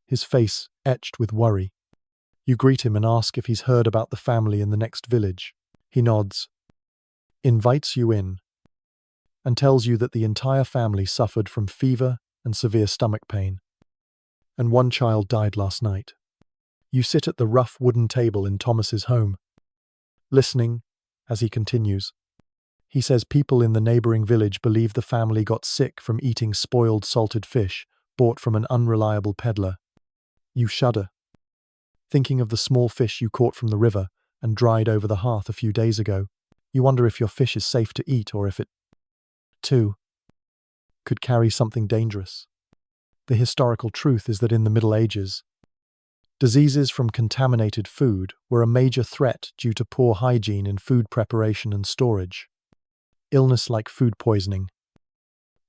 his face etched with worry. You greet him and ask if he's heard about the family in the next village. He nods, invites you in, and tells you that the entire family suffered from fever and severe stomach pain, and one child died last night. You sit at the rough wooden table in Thomas's home, listening as he continues. He says people in the neighboring village believe the family got sick from eating spoiled salted fish bought from an unreliable peddler. You shudder, thinking of the small fish you caught from the river and dried over the hearth a few days ago. You wonder if your fish is safe to eat or if it, too, could carry something dangerous. The historical truth is that in the Middle Ages, diseases from contaminated food were a major threat due to poor hygiene in food preparation and storage. Illness like food poisoning,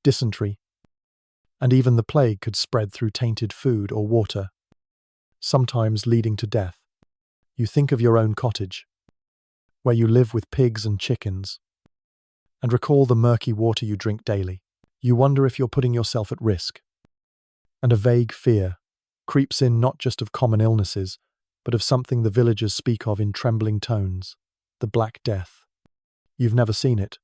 dysentery, and even the plague could spread through tainted food or water, sometimes leading to death. You think of your own cottage, where you live with pigs and chickens, and recall the murky water you drink daily. You wonder if you're putting yourself at risk, and a vague fear creeps in not just of common illnesses, but of something the villagers speak of in trembling tones, the Black Death. You've never seen it,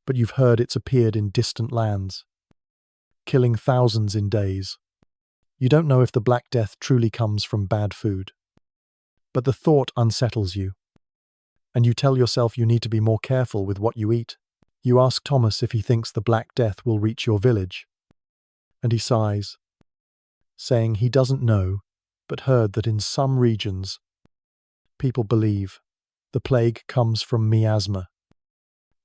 but you've heard it's appeared in distant lands, killing thousands in days. You don't know if the Black Death truly comes from bad food, but the thought unsettles you, and you tell yourself you need to be more careful with what you eat. You ask Thomas if he thinks the Black Death will reach your village, and he sighs, saying he doesn't know, but heard that in some regions, people believe the plague comes from miasma,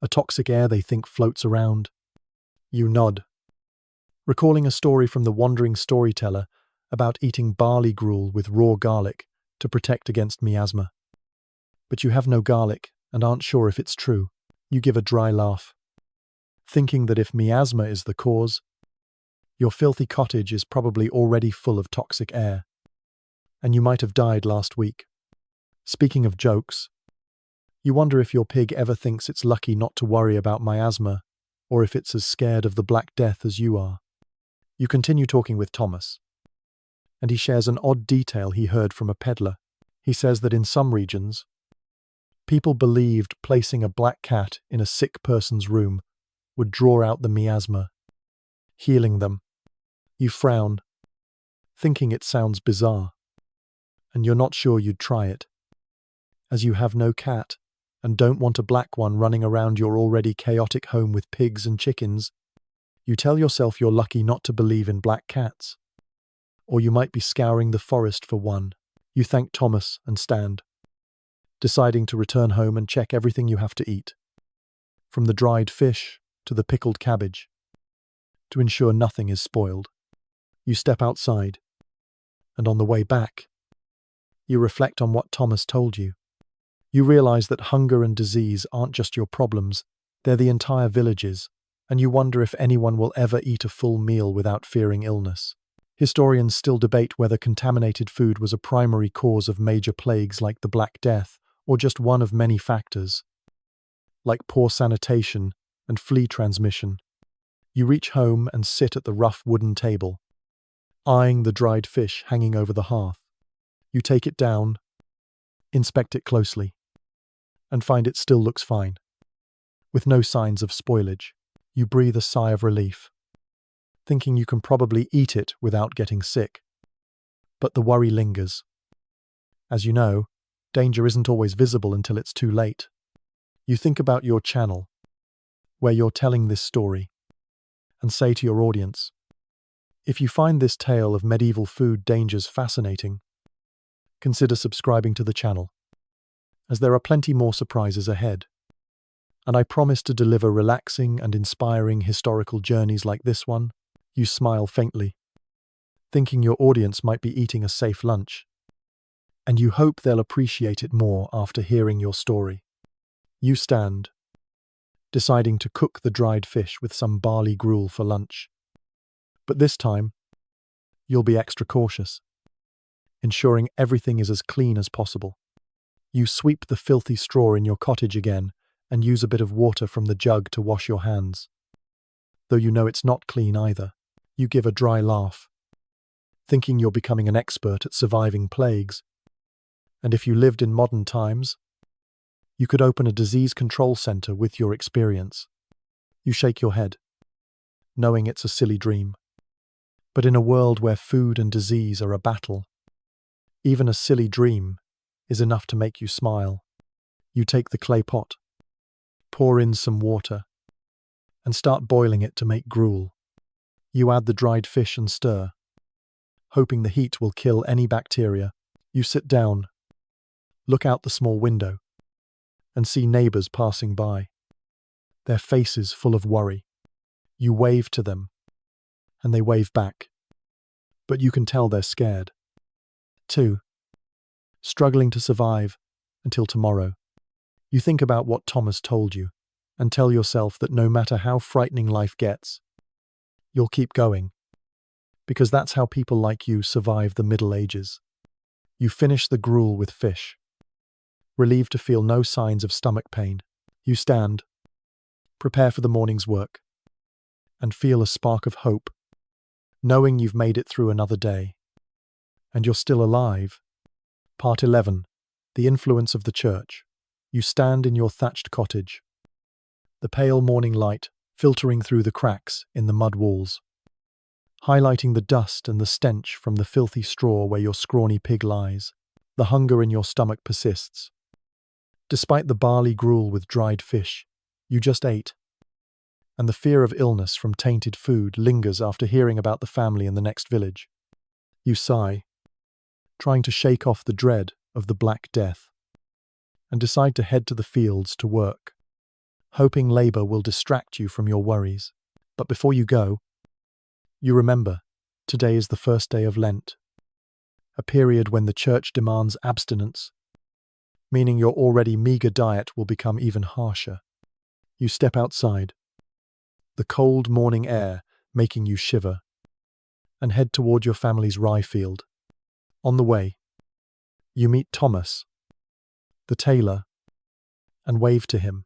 a toxic air they think floats around. You nod, recalling a story from the wandering storyteller about eating barley gruel with raw garlic to protect against miasma. But you have no garlic and aren't sure if it's true. You give a dry laugh, thinking that if miasma is the cause, your filthy cottage is probably already full of toxic air, and you might have died last week. Speaking of jokes, you wonder if your pig ever thinks it's lucky not to worry about miasma, or if it's as scared of the Black Death as you are. You continue talking with Thomas, and he shares an odd detail he heard from a peddler. He says that in some regions, people believed placing a black cat in a sick person's room would draw out the miasma, healing them. You frown, thinking it sounds bizarre, and you're not sure you'd try it, as you have no cat and don't want a black one running around your already chaotic home with pigs and chickens. You tell yourself you're lucky not to believe in black cats, or you might be scouring the forest for one. You thank Thomas and stand, deciding to return home and check everything you have to eat, from the dried fish to the pickled cabbage, to ensure nothing is spoiled. You step outside, and on the way back, you reflect on what Thomas told you. You realize that hunger and disease aren't just your problems, they're the entire village's, and you wonder if anyone will ever eat a full meal without fearing illness. Historians still debate whether contaminated food was a primary cause of major plagues like the Black Death, or just one of many factors, like poor sanitation and flea transmission. You reach home and sit at the rough wooden table, eyeing the dried fish hanging over the hearth. You take it down, inspect it closely, and find it still looks fine, with no signs of spoilage. You breathe a sigh of relief, thinking you can probably eat it without getting sick. But the worry lingers. As you know, danger isn't always visible until it's too late. You think about your channel, where you're telling this story, and say to your audience, if you find this tale of medieval food dangers fascinating, consider subscribing to the channel, as there are plenty more surprises ahead. And I promise to deliver relaxing and inspiring historical journeys like this one. You smile faintly, thinking your audience might be eating a safe lunch, and you hope they'll appreciate it more after hearing your story. You stand, deciding to cook the dried fish with some barley gruel for lunch. But this time, you'll be extra cautious, ensuring everything is as clean as possible. You sweep the filthy straw in your cottage again and use a bit of water from the jug to wash your hands. Though you know it's not clean either, you give a dry laugh, thinking you're becoming an expert at surviving plagues. And if you lived in modern times, you could open a disease control center with your experience. You shake your head, knowing it's a silly dream. But in a world where food and disease are a battle, even a silly dream is enough to make you smile. You take the clay pot, pour in some water, and start boiling it to make gruel. You add the dried fish and stir, hoping the heat will kill any bacteria. You sit down, look out the small window, and see neighbors passing by, their faces full of worry. You wave to them, and they wave back, but you can tell they're scared, too, struggling to survive until tomorrow. You think about what Thomas told you, and tell yourself that no matter how frightening life gets, you'll keep going, because that's how people like you survive the Middle Ages. You finish the gruel with fish, relieved to feel no signs of stomach pain. You stand, prepare for the morning's work, and feel a spark of hope, knowing you've made it through another day. and you're still alive. Part 11. The Influence of the Church. You stand in your thatched cottage, the pale morning light filtering through the cracks in the mud walls, highlighting the dust and the stench from the filthy straw where your scrawny pig lies. The hunger in your stomach persists. Despite the barley gruel with dried fish you just ate, and the fear of illness from tainted food lingers after hearing about the family in the next village. You sigh, trying to shake off the dread of the Black Death, and decide to head to the fields to work, hoping labor will distract you from your worries. But before you go, you remember, today is the first day of Lent, a period when the church demands abstinence, meaning your already meager diet will become even harsher. You step outside, the cold morning air making you shiver, and head toward your family's rye field. On the way, you meet Thomas, the tailor, and wave to him.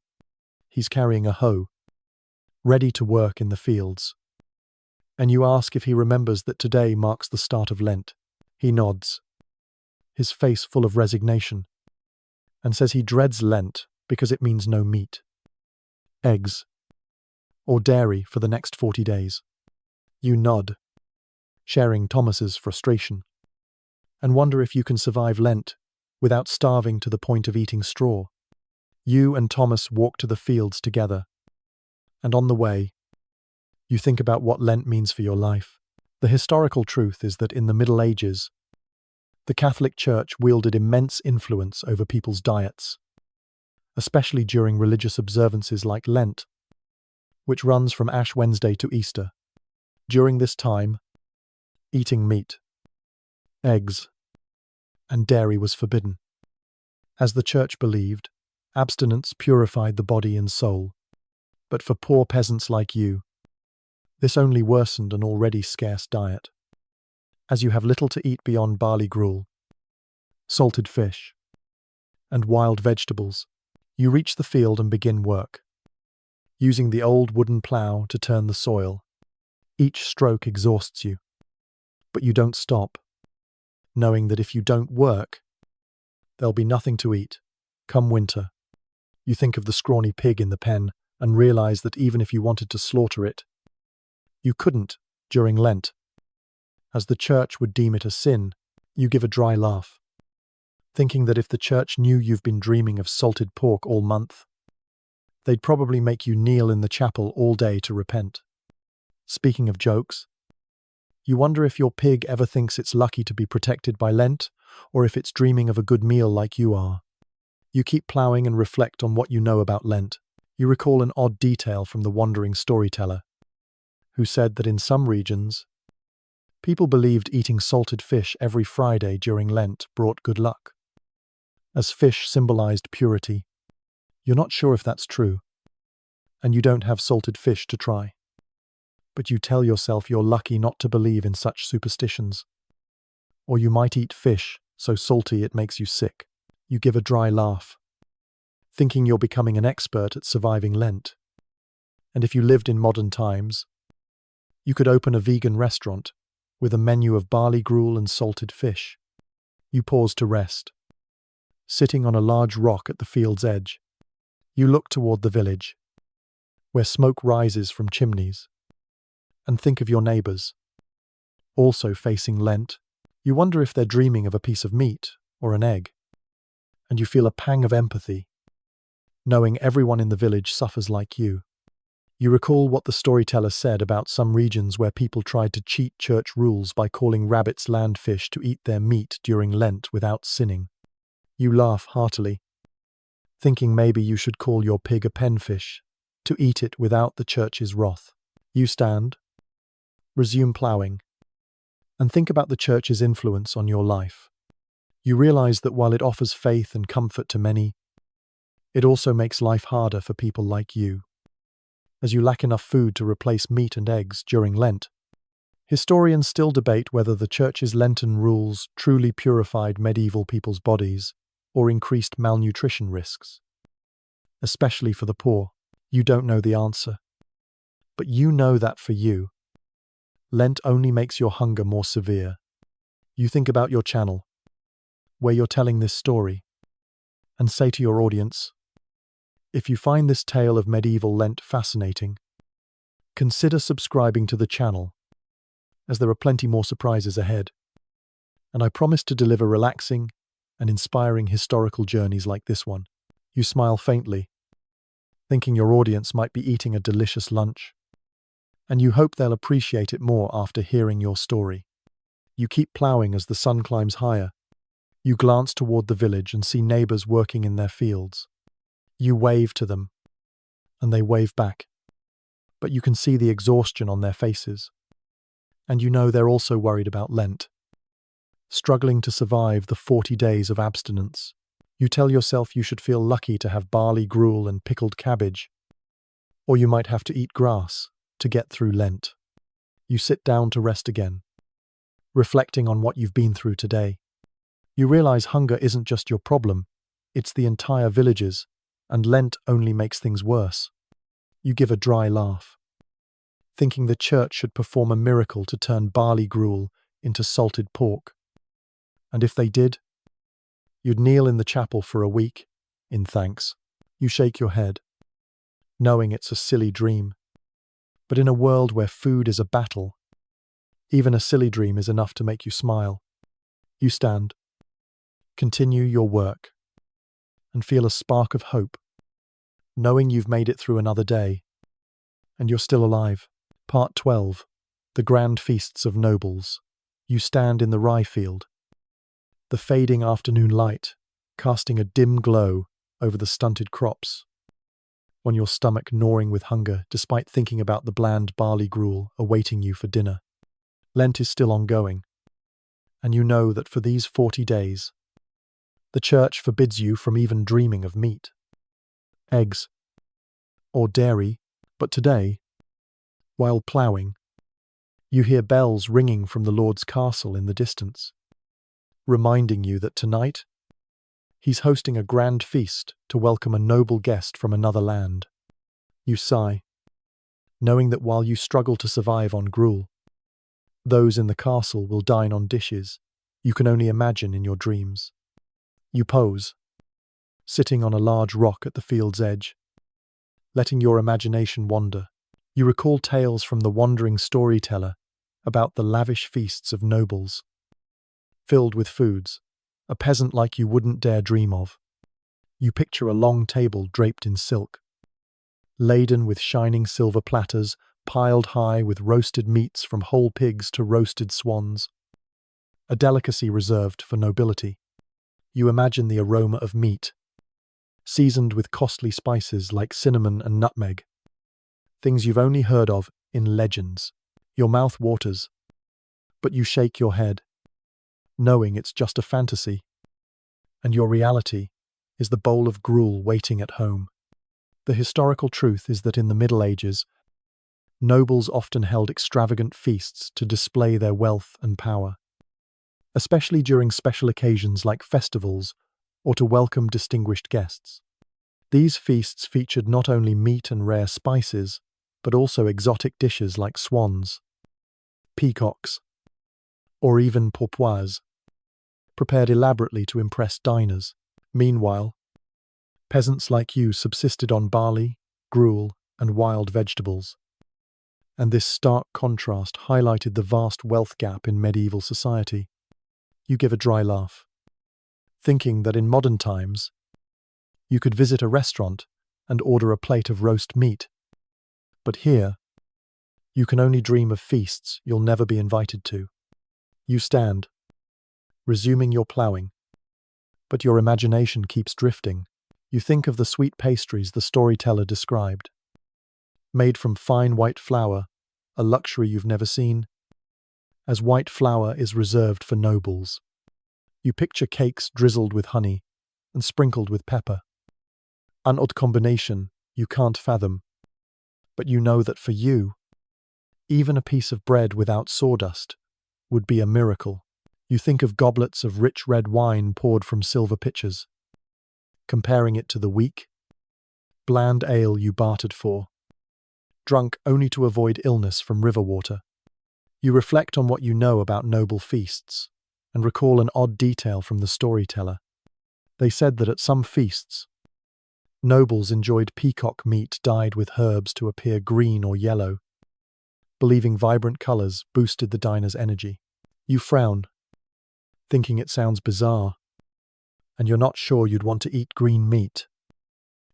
He's carrying a hoe, ready to work in the fields. And you ask if he remembers that today marks the start of Lent. He nods, his face full of resignation, and says he dreads Lent because it means no meat, eggs, or dairy for the next 40 days. You nod, sharing Thomas's frustration, and wonder if you can survive Lent without starving to the point of eating straw. You and Thomas walk to the fields together, and on the way, you think about what Lent means for your life. The historical truth is that in the Middle Ages, the Catholic Church wielded immense influence over people's diets, especially during religious observances like Lent, which runs from Ash Wednesday to Easter. During this time, eating meat, eggs, and dairy was forbidden. As the Church believed, abstinence purified the body and soul. But for poor peasants like you, this only worsened an already scarce diet. As you have little to eat beyond barley gruel, salted fish, and wild vegetables, you reach the field and begin work, using the old wooden plough to turn the soil. Each stroke exhausts you, but you don't stop, knowing that if you don't work, there'll be nothing to eat. Come winter, you think of the scrawny pig in the pen and realize that even if you wanted to slaughter it, you couldn't during Lent. As the church would deem it a sin, you give a dry laugh, thinking that if the church knew you've been dreaming of salted pork all month, they'd probably make you kneel in the chapel all day to repent. Speaking of jokes, you wonder if your pig ever thinks it's lucky to be protected by Lent, or if it's dreaming of a good meal like you are. You keep ploughing and reflect on what you know about Lent. You recall an odd detail from the wandering storyteller, who said that in some regions, people believed eating salted fish every Friday during Lent brought good luck. As fish symbolized purity, you're not sure if that's true, and you don't have salted fish to try. But you tell yourself you're lucky not to believe in such superstitions. Or you might eat fish so salty it makes you sick. You give a dry laugh, thinking you're becoming an expert at surviving Lent. And if you lived in modern times, you could open a vegan restaurant with a menu of barley gruel and salted fish. You pause to rest, sitting on a large rock at the field's edge. You look toward the village, where smoke rises from chimneys, and think of your neighbors, also facing Lent. You wonder if they're dreaming of a piece of meat or an egg, and you feel a pang of empathy, knowing everyone in the village suffers like you. You recall what the storyteller said about some regions where people tried to cheat church rules by calling rabbits land fish to eat their meat during Lent without sinning. You laugh heartily, thinking maybe you should call your pig a penfish to eat it without the church's wrath. You stand, resume ploughing, and think about the church's influence on your life. You realize that while it offers faith and comfort to many, it also makes life harder for people like you, as you lack enough food to replace meat and eggs during Lent. Historians still debate whether the church's Lenten rules truly purified medieval people's bodies or increased malnutrition risks, especially for the poor. You don't know the answer, but you know that for you, Lent only makes your hunger more severe. You think about your channel, where you're telling this story, and say to your audience, if you find this tale of medieval Lent fascinating, consider subscribing to the channel, as there are plenty more surprises ahead. And I promise to deliver relaxing and inspiring historical journeys like this one. You smile faintly, thinking your audience might be eating a delicious lunch, and you hope they'll appreciate it more after hearing your story. You keep ploughing as the sun climbs higher. You glance toward the village and see neighbors working in their fields. You wave to them, and they wave back. But you can see the exhaustion on their faces. And you know they're also worried about Lent, struggling to survive the 40 days of abstinence. You tell yourself you should feel lucky to have barley gruel and pickled cabbage, or you might have to eat grass to get through Lent. You sit down to rest again, reflecting on what you've been through today. You realize hunger isn't just your problem, it's the entire village's, and Lent only makes things worse. You give a dry laugh, thinking the church should perform a miracle to turn barley gruel into salted pork. And if they did, you'd kneel in the chapel for a week, in thanks. You shake your head, knowing it's a silly dream. But in a world where food is a battle, even a silly dream is enough to make you smile. You stand, continue your work, and feel a spark of hope, knowing you've made it through another day, and you're still alive. Part 12. The Grand Feasts of Nobles. You stand in the rye field, the fading afternoon light casting a dim glow over the stunted crops, on your stomach gnawing with hunger despite thinking about the bland barley gruel awaiting you for dinner. Lent is still ongoing, and you know that for these 40 days, the church forbids you from even dreaming of meat, eggs, or dairy. But today, while ploughing, you hear bells ringing from the Lord's castle in the distance, reminding you that tonight, he's hosting a grand feast to welcome a noble guest from another land. You sigh, knowing that while you struggle to survive on gruel, those in the castle will dine on dishes you can only imagine in your dreams. You pose, sitting on a large rock at the field's edge, letting your imagination wander. You recall tales from the wandering storyteller about the lavish feasts of nobles, filled with foods a peasant like you wouldn't dare dream of. You picture a long table draped in silk, laden with shining silver platters piled high with roasted meats from whole pigs to roasted swans, a delicacy reserved for nobility. You imagine the aroma of meat, seasoned with costly spices like cinnamon and nutmeg, things you've only heard of in legends. Your mouth waters, but you shake your head, knowing it's just a fantasy, and your reality is the bowl of gruel waiting at home. The historical truth is that in the Middle Ages, nobles often held extravagant feasts to display their wealth and power, especially during special occasions like festivals or to welcome distinguished guests. These feasts featured not only meat and rare spices, but also exotic dishes like swans, peacocks, or even pourpoires, prepared elaborately to impress diners. Meanwhile, peasants like you subsisted on barley, gruel, and wild vegetables. And this stark contrast highlighted the vast wealth gap in medieval society. You give a dry laugh, thinking that in modern times, you could visit a restaurant and order a plate of roast meat. But here, you can only dream of feasts you'll never be invited to. You stand, resuming your ploughing, but your imagination keeps drifting. You think of the sweet pastries the storyteller described, made from fine white flour, a luxury you've never seen, as white flour is reserved for nobles. You picture cakes drizzled with honey and sprinkled with pepper, an odd combination you can't fathom. But you know that for you, even a piece of bread without sawdust would be a miracle. You think of goblets of rich red wine poured from silver pitchers, comparing it to the weak, bland ale you bartered for, drunk only to avoid illness from river water. You reflect on what you know about noble feasts, and recall an odd detail from the storyteller. They said that at some feasts, nobles enjoyed peacock meat dyed with herbs to appear green or yellow, believing vibrant colors boosted the diner's energy. You frown, thinking it sounds bizarre, and you're not sure you'd want to eat green meat,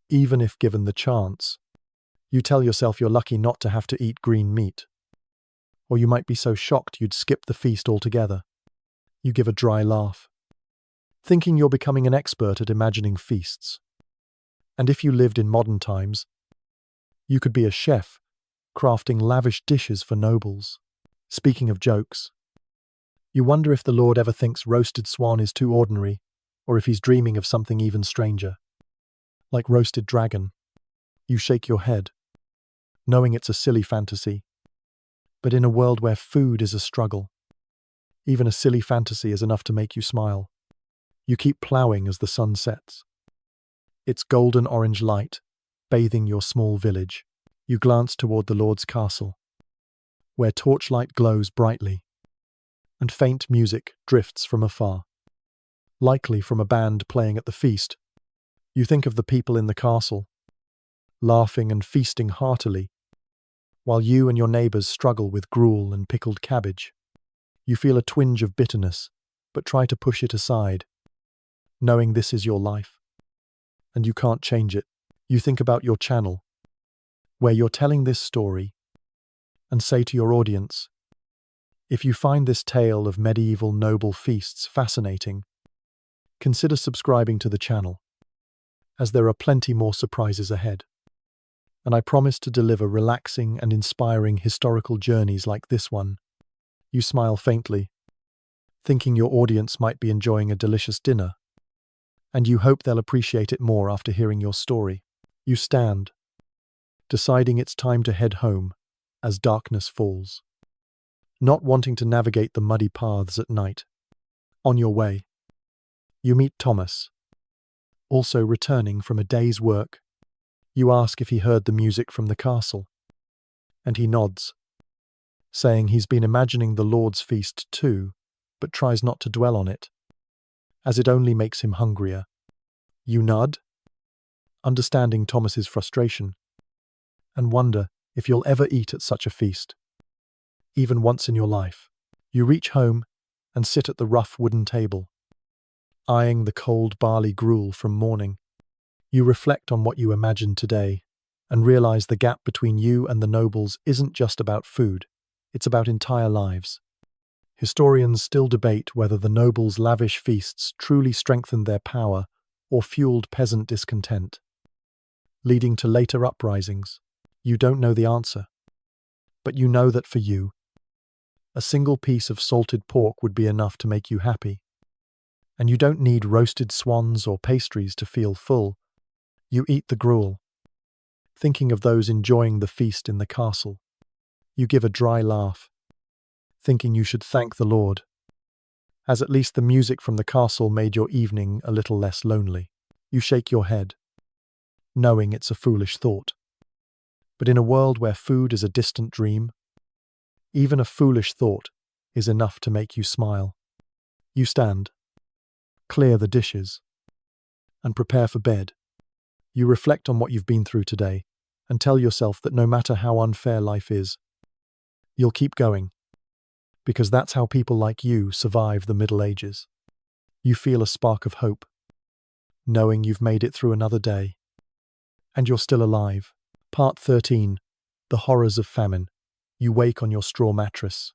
even if given the chance. You tell yourself you're lucky not to have to eat green meat, or you might be so shocked you'd skip the feast altogether. You give a dry laugh, thinking you're becoming an expert at imagining feasts. And if you lived in modern times, you could be a chef, crafting lavish dishes for nobles. Speaking of jokes, you wonder if the Lord ever thinks roasted swan is too ordinary, or if he's dreaming of something even stranger, like roasted dragon. You shake your head, knowing it's a silly fantasy. But in a world where food is a struggle, even a silly fantasy is enough to make you smile. You keep plowing as the sun sets, its golden orange light bathing your small village. You glance toward the Lord's castle, where torchlight glows brightly, and faint music drifts from afar, likely from a band playing at the feast. You think of the people in the castle, laughing and feasting heartily, while you and your neighbors struggle with gruel and pickled cabbage. You feel a twinge of bitterness, but try to push it aside, knowing this is your life, and you can't change it. You think about your channel, where you're telling this story, and say to your audience, if you find this tale of medieval noble feasts fascinating, consider subscribing to the channel, as there are plenty more surprises ahead. And I promise to deliver relaxing and inspiring historical journeys like this one. You smile faintly, thinking your audience might be enjoying a delicious dinner, and you hope they'll appreciate it more after hearing your story. You stand, deciding it's time to head home as darkness falls, not wanting to navigate the muddy paths at night. On your way, you meet Thomas, also returning from a day's work. You ask if he heard the music from the castle, and he nods, saying he's been imagining the Lord's feast too, but tries not to dwell on it, as it only makes him hungrier. You nod, understanding Thomas's frustration, and wonder if you'll ever eat at such a feast, even once in your life. You reach home and sit at the rough wooden table, eyeing the cold barley gruel from morning. You reflect on what you imagined today, and realize the gap between you and the nobles isn't just about food, it's about entire lives. Historians still debate whether the nobles' lavish feasts truly strengthened their power or fueled peasant discontent, leading to later uprisings. You don't know the answer, but you know that for you, a single piece of salted pork would be enough to make you happy. And you don't need roasted swans or pastries to feel full. You eat the gruel, thinking of those enjoying the feast in the castle. You give a dry laugh, thinking you should thank the Lord, as at least the music from the castle made your evening a little less lonely. You shake your head, knowing it's a foolish thought. But in a world where food is a distant dream, even a foolish thought is enough to make you smile. You stand, clear the dishes, and prepare for bed. You reflect on what you've been through today, and tell yourself that no matter how unfair life is, you'll keep going, because that's how people like you survive the Middle Ages. You feel a spark of hope, knowing you've made it through another day, and you're still alive. Part 13. The Horrors of Famine. You wake on your straw mattress,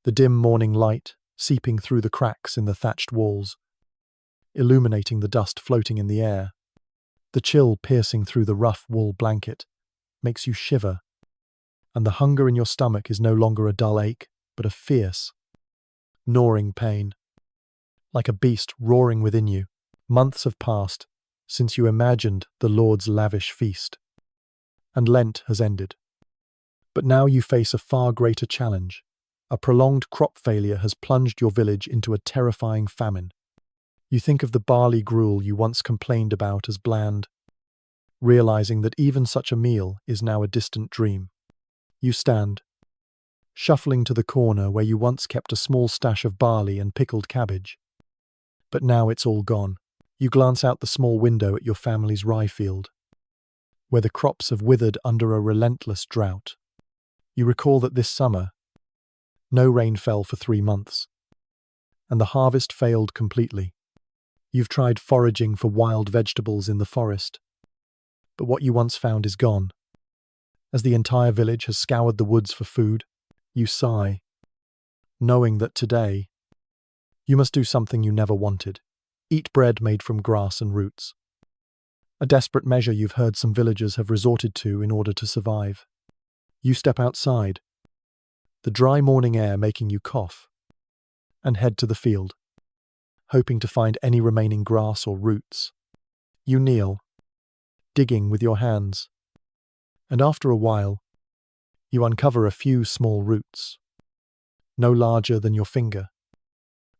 the dim morning light seeping through the cracks in the thatched walls, illuminating the dust floating in the air. The chill piercing through the rough wool blanket makes you shiver, and the hunger in your stomach is no longer a dull ache, but a fierce, gnawing pain, like a beast roaring within you. Months have passed since you imagined the Lord's lavish feast, and Lent has ended. But now you face a far greater challenge. A prolonged crop failure has plunged your village into a terrifying famine. You think of the barley gruel you once complained about as bland, realizing that even such a meal is now a distant dream. You stand, shuffling to the corner where you once kept a small stash of barley and pickled cabbage. But now it's all gone. You glance out the small window at your family's rye field, where the crops have withered under a relentless drought. You recall that this summer, no rain fell for 3 months, and the harvest failed completely. You've tried foraging for wild vegetables in the forest, but what you once found is gone. As the entire village has scoured the woods for food, you sigh, knowing that today you must do something you never wanted: eat bread made from grass and roots. A desperate measure you've heard some villagers have resorted to in order to survive. You step outside, the dry morning air making you cough, and head to the field, hoping to find any remaining grass or roots. You kneel, digging with your hands, and after a while, you uncover a few small roots, no larger than your finger.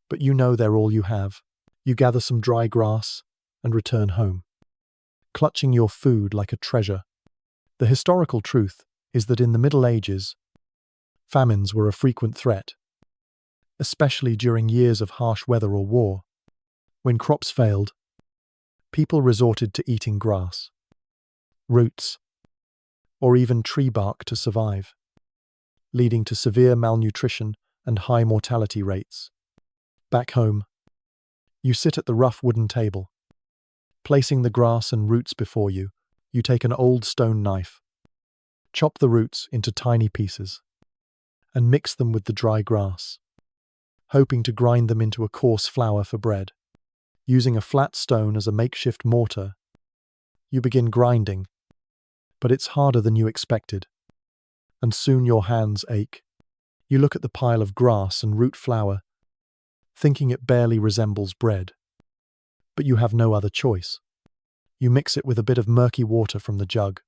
But you know they're all you have. You gather some dry grass and return home, clutching your food like a treasure. The historical truth is that in the Middle Ages, famines were a frequent threat, especially during years of harsh weather or war. When crops failed, people resorted to eating grass, roots, or even tree bark to survive, leading to severe malnutrition and high mortality rates. Back home, you sit at the rough wooden table. Placing the grass and roots before you, you take an old stone knife, chop the roots into tiny pieces, and mix them with the dry grass, hoping to grind them into a coarse flour for bread. Using a flat stone as a makeshift mortar, you begin grinding, but it's harder than you expected, and soon your hands ache. You look at the pile of grass and root flour, thinking it barely resembles bread. But you have no other choice. You mix it with a bit of murky water from the jug,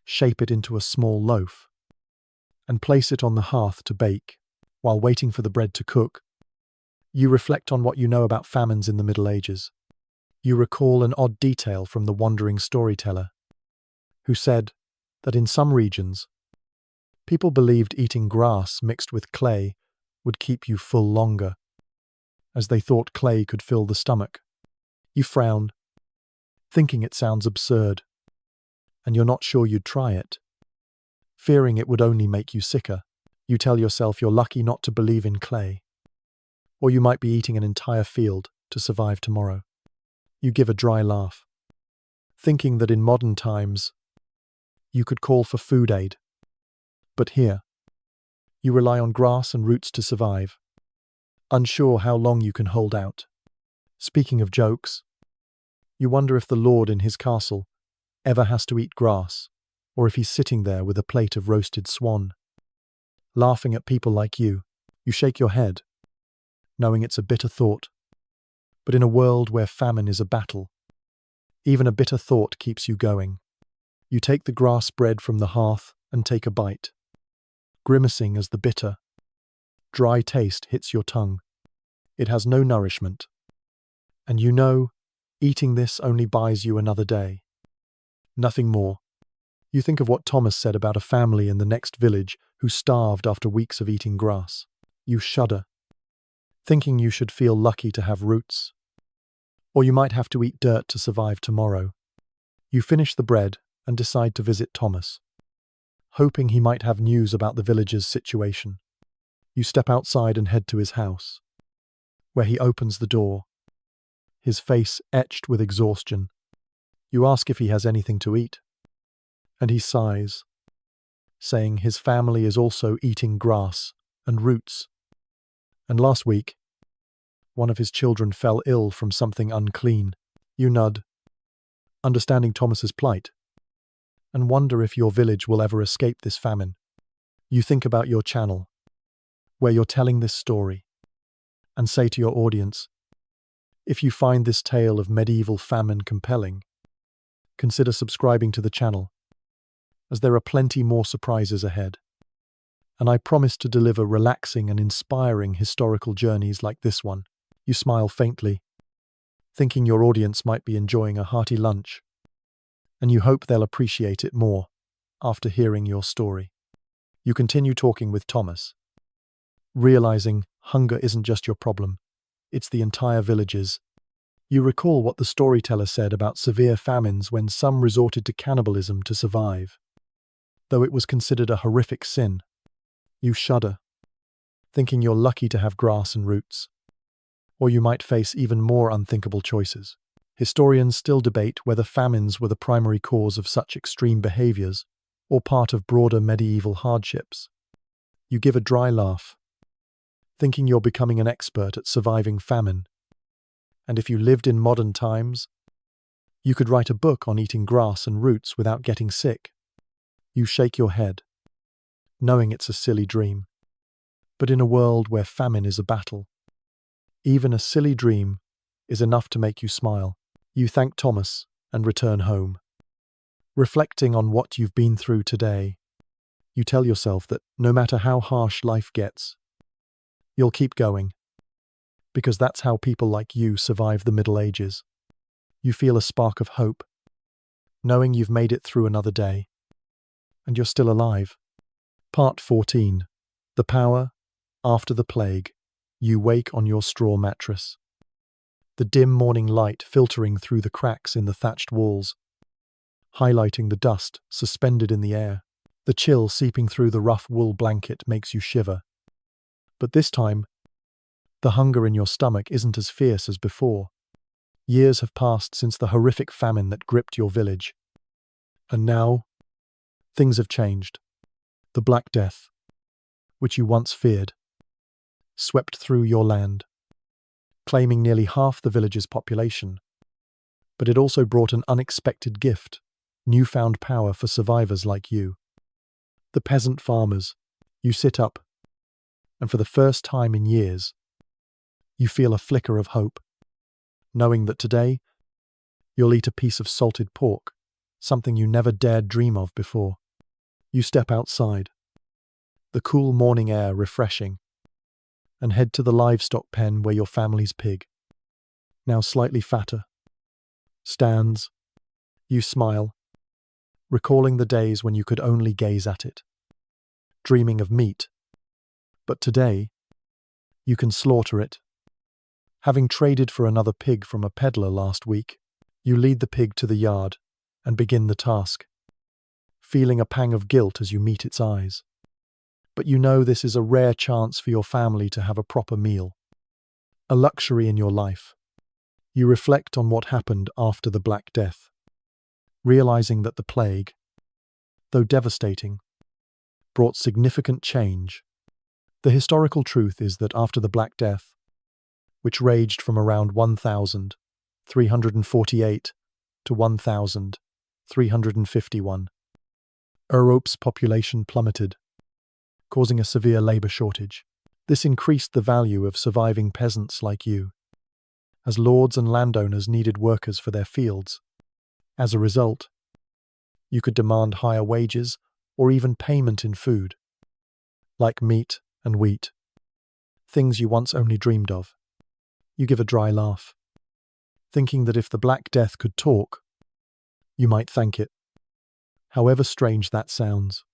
shape it into a small loaf, and place it on the hearth to bake. While waiting for the bread to cook, you reflect on what you know about famines in the Middle Ages. You recall an odd detail from the wandering storyteller, who said that in some regions, people believed eating grass mixed with clay would keep you full longer, as they thought clay could fill the stomach. You frown, thinking it sounds absurd, and you're not sure you'd try it. Fearing it would only make you sicker, you tell yourself you're lucky not to believe in clay, or you might be eating an entire field to survive tomorrow. You give a dry laugh, thinking that in modern times, you could call for food aid. But here, you rely on grass and roots to survive, unsure how long you can hold out. Speaking of jokes, you wonder if the Lord in his castle ever has to eat grass, or if he's sitting there with a plate of roasted swan. Laughing at people like you shake your head, knowing it's a bitter thought. But in a world where famine is a battle, even a bitter thought keeps you going. You take the grass bread from the hearth and take a bite, grimacing as the bitter, dry taste hits your tongue. It has no nourishment, and you know eating this only buys you another day. Nothing more. You think of what Thomas said about a family in the next village who starved after weeks of eating grass. You shudder, thinking you should feel lucky to have roots, or you might have to eat dirt to survive tomorrow. You finish the bread and decide to visit Thomas, hoping he might have news about the village's situation. You step outside and head to his house, where he opens the door, his face etched with exhaustion. You ask if he has anything to eat, and he sighs, saying his family is also eating grass and roots. And last week, one of his children fell ill from something unclean. You nod, understanding Thomas's plight, and wonder if your village will ever escape this famine. You think about your channel, where you're telling this story, and say to your audience, if you find this tale of medieval famine compelling, consider subscribing to the channel, as there are plenty more surprises ahead. And I promise to deliver relaxing and inspiring historical journeys like this one. You smile faintly, thinking your audience might be enjoying a hearty lunch, and you hope they'll appreciate it more after hearing your story. You continue talking with Thomas, realizing hunger isn't just your problem, it's the entire village's. You recall what the storyteller said about severe famines when some resorted to cannibalism to survive. Though it was considered a horrific sin, you shudder, thinking you're lucky to have grass and roots. Or you might face even more unthinkable choices. Historians still debate whether famines were the primary cause of such extreme behaviors or part of broader medieval hardships. You give a dry laugh, thinking you're becoming an expert at surviving famine. And if you lived in modern times, you could write a book on eating grass and roots without getting sick. You shake your head, knowing it's a silly dream. But in a world where famine is a battle, even a silly dream is enough to make you smile. You thank Thomas and return home. Reflecting on what you've been through today, you tell yourself that no matter how harsh life gets, you'll keep going. Because that's how people like you survive the Middle Ages. You feel a spark of hope, knowing you've made it through another day. And you're still alive. Part 14. The Power After the Plague. You wake on your straw mattress. The dim morning light filtering through the cracks in the thatched walls, highlighting the dust suspended in the air. The chill seeping through the rough wool blanket makes you shiver. But this time, the hunger in your stomach isn't as fierce as before. Years have passed since the horrific famine that gripped your village. And now, things have changed. The Black Death, which you once feared, swept through your land, claiming nearly half the village's population. But it also brought an unexpected gift, newfound power for survivors like you. The peasant farmers. You sit up, and for the first time in years, you feel a flicker of hope, knowing that today, you'll eat a piece of salted pork, something you never dared dream of before. You step outside, the cool morning air refreshing, and head to the livestock pen where your family's pig, now slightly fatter, stands. You smile, recalling the days when you could only gaze at it, dreaming of meat. But today, you can slaughter it. Having traded for another pig from a peddler last week, you lead the pig to the yard and begin the task, feeling a pang of guilt as you meet its eyes. But you know this is a rare chance for your family to have a proper meal, a luxury in your life. You reflect on what happened after the Black Death, realizing that the plague, though devastating, brought significant change. The historical truth is that after the Black Death, which raged from around 1348 to 1351, Europe's population plummeted, causing a severe labor shortage. This increased the value of surviving peasants like you, as lords and landowners needed workers for their fields. As a result, you could demand higher wages or even payment in food, like meat and wheat, things you once only dreamed of. You give a dry laugh, thinking that if the Black Death could talk, you might thank it. However strange that sounds,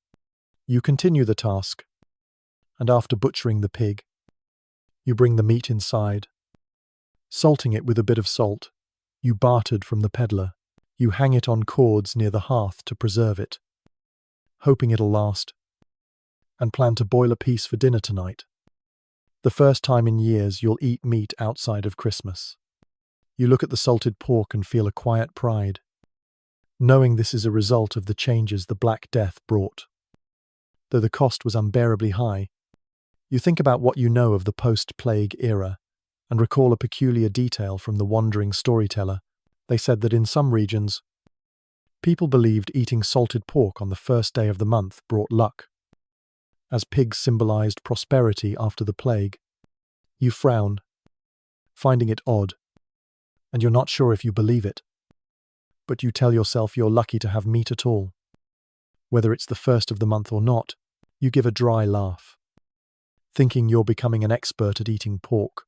you continue the task, and after butchering the pig, you bring the meat inside. Salting it with a bit of salt, you bartered from the peddler. You hang it on cords near the hearth to preserve it, hoping it'll last, and plan to boil a piece for dinner tonight. The first time in years you'll eat meat outside of Christmas. You look at the salted pork and feel a quiet pride, knowing this is a result of the changes the Black Death brought. Though the cost was unbearably high, you think about what you know of the post-plague era and recall a peculiar detail from the wandering storyteller. They said that in some regions, people believed eating salted pork on the first day of the month brought luck, as pigs symbolized prosperity after the plague. You frown, finding it odd, and you're not sure if you believe it. But you tell yourself you're lucky to have meat at all. Whether it's the first of the month or not, you give a dry laugh, thinking you're becoming an expert at eating pork.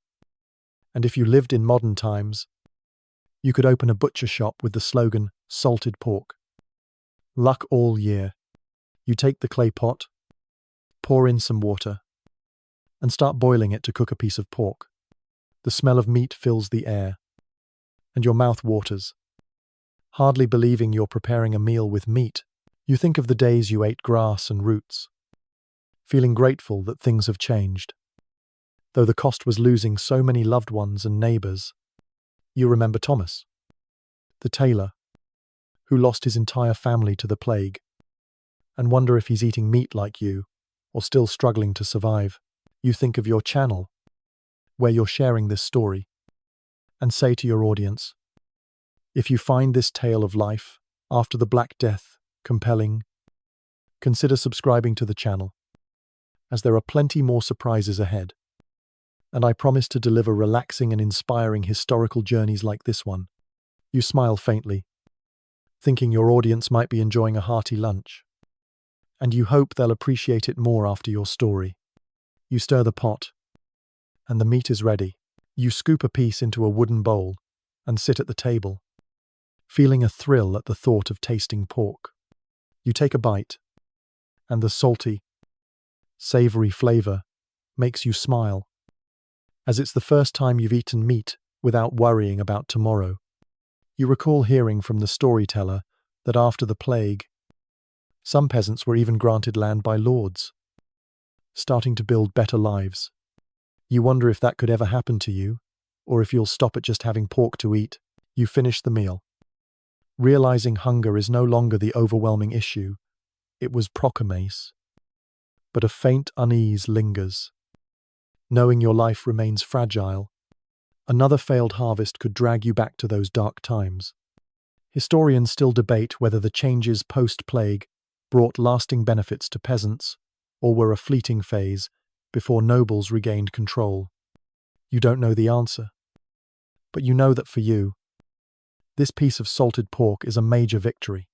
And if you lived in modern times, you could open a butcher shop with the slogan, "Salted Pork." Luck all year. You take the clay pot, Pour in some water and start boiling it to cook a piece of pork. The smell of meat fills the air, and your mouth waters. Hardly believing you're preparing a meal with meat, you think of the days you ate grass and roots, feeling grateful that things have changed. Though the cost was losing so many loved ones and neighbors, you remember Thomas, the tailor, who lost his entire family to the plague, and wonder if he's eating meat like you, or still struggling to survive. You think of your channel, where you're sharing this story, and say to your audience, if you find this tale of life after the Black Death compelling, consider subscribing to the channel, as there are plenty more surprises ahead. And I promise to deliver relaxing and inspiring historical journeys like this one. You smile faintly, thinking your audience might be enjoying a hearty lunch, and you hope they'll appreciate it more after your story. You stir the pot, and the meat is ready. You scoop a piece into a wooden bowl and sit at the table, feeling a thrill at the thought of tasting pork. You take a bite, and the salty, savory flavor makes you smile, as it's the first time you've eaten meat without worrying about tomorrow. You recall hearing from the storyteller that after the plague, some peasants were even granted land by lords, starting to build better lives. You wonder if that could ever happen to you, or if you'll stop at just having pork to eat. You finish the meal, realizing hunger is no longer the overwhelming issue it was proximate, but a faint unease lingers. Knowing your life remains fragile, another failed harvest could drag you back to those dark times. Historians still debate whether the changes post-plague brought lasting benefits to peasants or were a fleeting phase before nobles regained control. You don't know the answer, but you know that for you, this piece of salted pork is a major victory,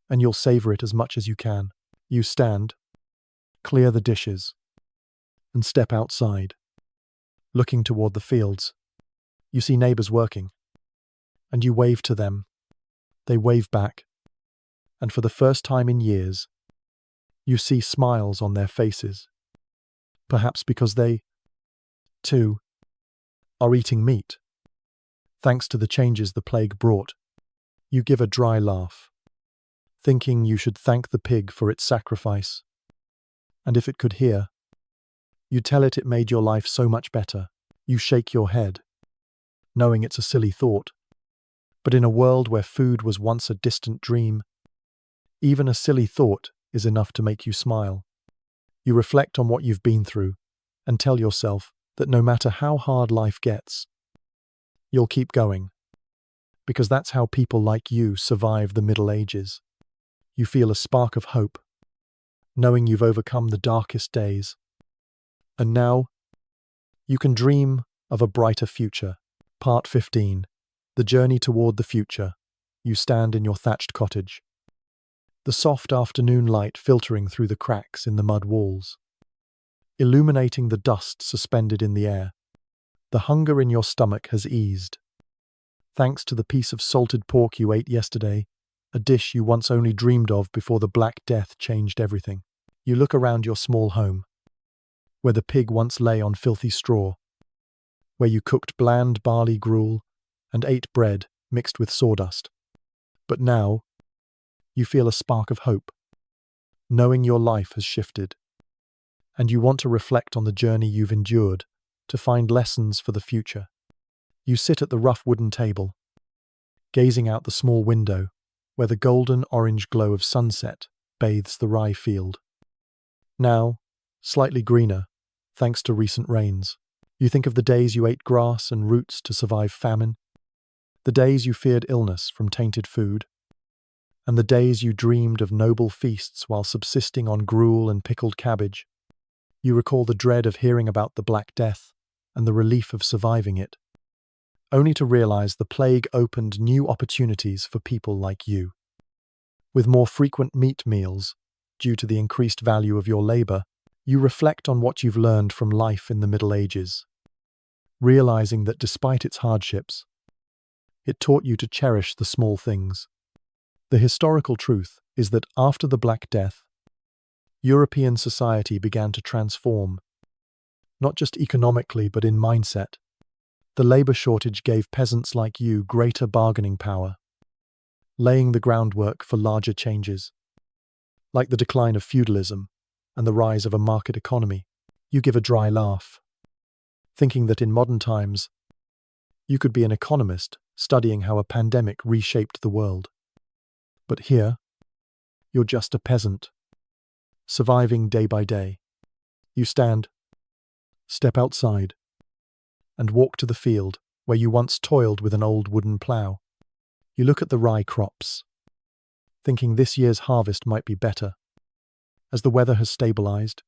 and you'll savor it as much as you can. You stand, clear the dishes, and step outside, looking toward the fields. You see neighbors working, and you wave to them. They wave back, and for the first time in years, you see smiles on their faces, perhaps because they, too, are eating meat. Thanks to the changes the plague brought, you give a dry laugh, thinking you should thank the pig for its sacrifice. And if it could hear, you tell it made your life so much better. You shake your head, knowing it's a silly thought. But in a world where food was once a distant dream, even a silly thought is enough to make you smile. You reflect on what you've been through and tell yourself that no matter how hard life gets, you'll keep going, because that's how people like you survive the Middle Ages. You feel a spark of hope, knowing you've overcome the darkest days. And now, you can dream of a brighter future. Part 15. The journey toward the future. You stand in your thatched cottage, the soft afternoon light filtering through the cracks in the mud walls, illuminating the dust suspended in the air. The hunger in your stomach has eased, thanks to the piece of salted pork you ate yesterday, a dish you once only dreamed of before the Black Death changed everything. You look around your small home, where the pig once lay on filthy straw, where you cooked bland barley gruel and ate bread mixed with sawdust. But now, you feel a spark of hope, knowing your life has shifted, and you want to reflect on the journey you've endured to find lessons for the future. You sit at the rough wooden table, gazing out the small window where the golden orange glow of sunset bathes the rye field. Now, slightly greener, thanks to recent rains. You think of the days you ate grass and roots to survive famine, the days you feared illness from tainted food, and the days you dreamed of noble feasts while subsisting on gruel and pickled cabbage. You recall the dread of hearing about the Black Death and the relief of surviving it, only to realize the plague opened new opportunities for people like you. With more frequent meat meals, due to the increased value of your labor, you reflect on what you've learned from life in the Middle Ages, realizing that despite its hardships, it taught you to cherish the small things. The historical truth is that after the Black Death, European society began to transform, not just economically but in mindset. The labor shortage gave peasants like you greater bargaining power, laying the groundwork for larger changes, like the decline of feudalism and the rise of a market economy. You give a dry laugh, thinking that in modern times, you could be an economist studying how a pandemic reshaped the world. But here, you're just a peasant, surviving day by day. You step outside, and walk to the field where you once toiled with an old wooden plough. You look at the rye crops, thinking this year's harvest might be better, as the weather has stabilized,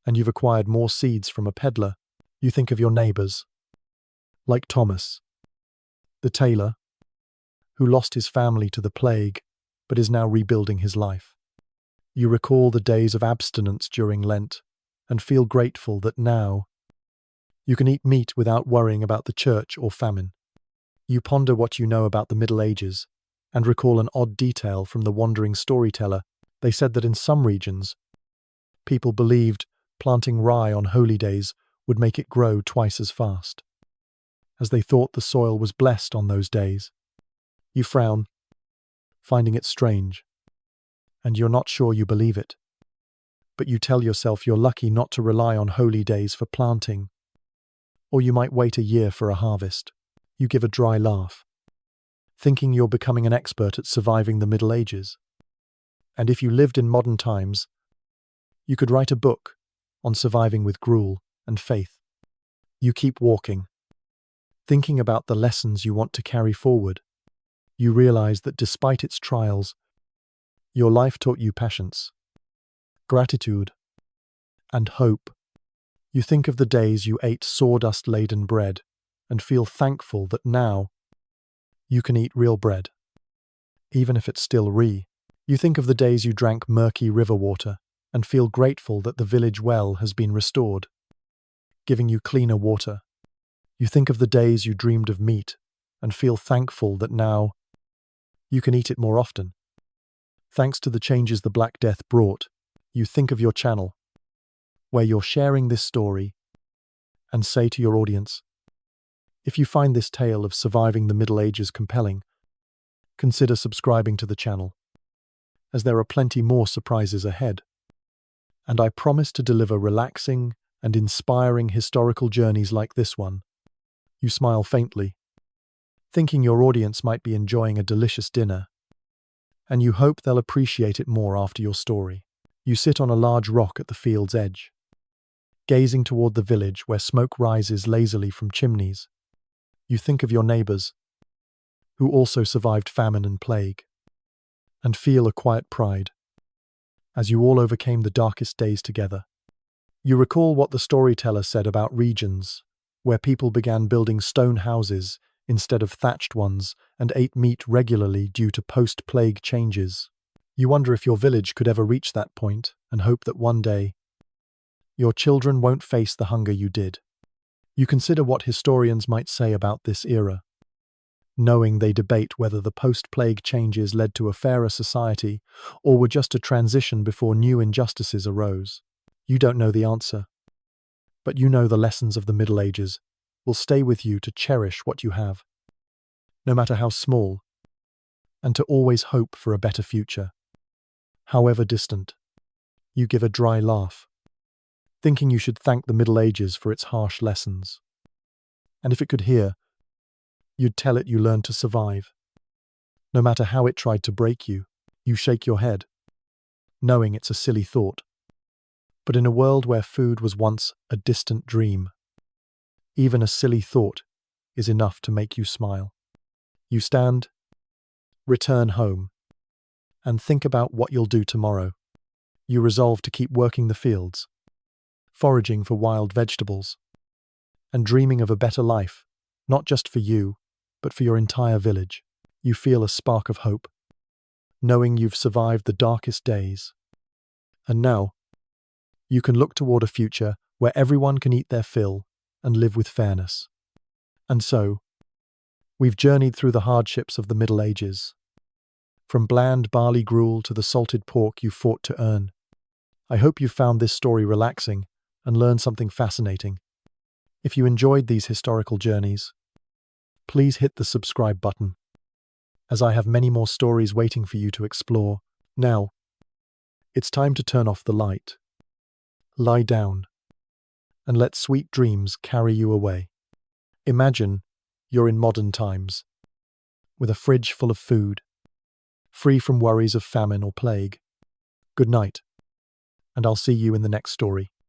and you've acquired more seeds from a peddler. You think of your neighbors, like Thomas, the tailor, who lost his family to the plague but is now rebuilding his life. You recall the days of abstinence during Lent and feel grateful that now you can eat meat without worrying about the church or famine. You ponder what you know about the Middle Ages and recall an odd detail from the wandering storyteller. They said that in some regions, people believed planting rye on holy days would make it grow twice as fast, as they thought the soil was blessed on those days. You frown, finding it strange, and you're not sure you believe it. But you tell yourself you're lucky not to rely on holy days for planting, or you might wait a year for a harvest. You give a dry laugh, thinking you're becoming an expert at surviving the Middle Ages. And if you lived in modern times, you could write a book on surviving with gruel and faith. You keep walking, thinking about the lessons you want to carry forward. You realize that despite its trials, your life taught you patience, gratitude, and hope. You think of the days you ate sawdust-laden bread and feel thankful that now you can eat real bread, even if it's still You think of the days you drank murky river water and feel grateful that the village well has been restored, giving you cleaner water. You think of the days you dreamed of meat and feel thankful that now you can eat it more often. Thanks to the changes the Black Death brought, you think of your channel, where you're sharing this story, and say to your audience, if you find this tale of surviving the Middle Ages compelling, consider subscribing to the channel, as there are plenty more surprises ahead. And I promise to deliver relaxing and inspiring historical journeys like this one. You smile faintly, thinking your audience might be enjoying a delicious dinner, and you hope they'll appreciate it more after your story. You sit on a large rock at the field's edge, gazing toward the village where smoke rises lazily from chimneys. You think of your neighbors, who also survived famine and plague, and feel a quiet pride, as you all overcame the darkest days together. You recall what the storyteller said about regions, where people began building stone houses instead of thatched ones and ate meat regularly due to post-plague changes. You wonder if your village could ever reach that point and hope that one day your children won't face the hunger you did. You consider what historians might say about this era, knowing they debate whether the post-plague changes led to a fairer society or were just a transition before new injustices arose. You don't know the answer, but you know the lessons of the Middle Ages will stay with you to cherish what you have, no matter how small, and to always hope for a better future, however distant. You give a dry laugh, thinking you should thank the Middle Ages for its harsh lessons. And if it could hear, you'd tell it you learned to survive. No matter how it tried to break you, you shake your head, knowing it's a silly thought. But in a world where food was once a distant dream, even a silly thought is enough to make you smile. You stand, return home, and think about what you'll do tomorrow. You resolve to keep working the fields, foraging for wild vegetables, and dreaming of a better life, not just for you, but for your entire village. You feel a spark of hope, knowing you've survived the darkest days. And now, you can look toward a future where everyone can eat their fill and live with fairness. And so, we've journeyed through the hardships of the Middle Ages, from bland barley gruel to the salted pork you fought to earn. I hope you found this story relaxing and learned something fascinating. If you enjoyed these historical journeys, please hit the subscribe button, as I have many more stories waiting for you to explore. Now, it's time to turn off the light, lie down, and let sweet dreams carry you away. Imagine you're in modern times, with a fridge full of food, free from worries of famine or plague. Good night, and I'll see you in the next story.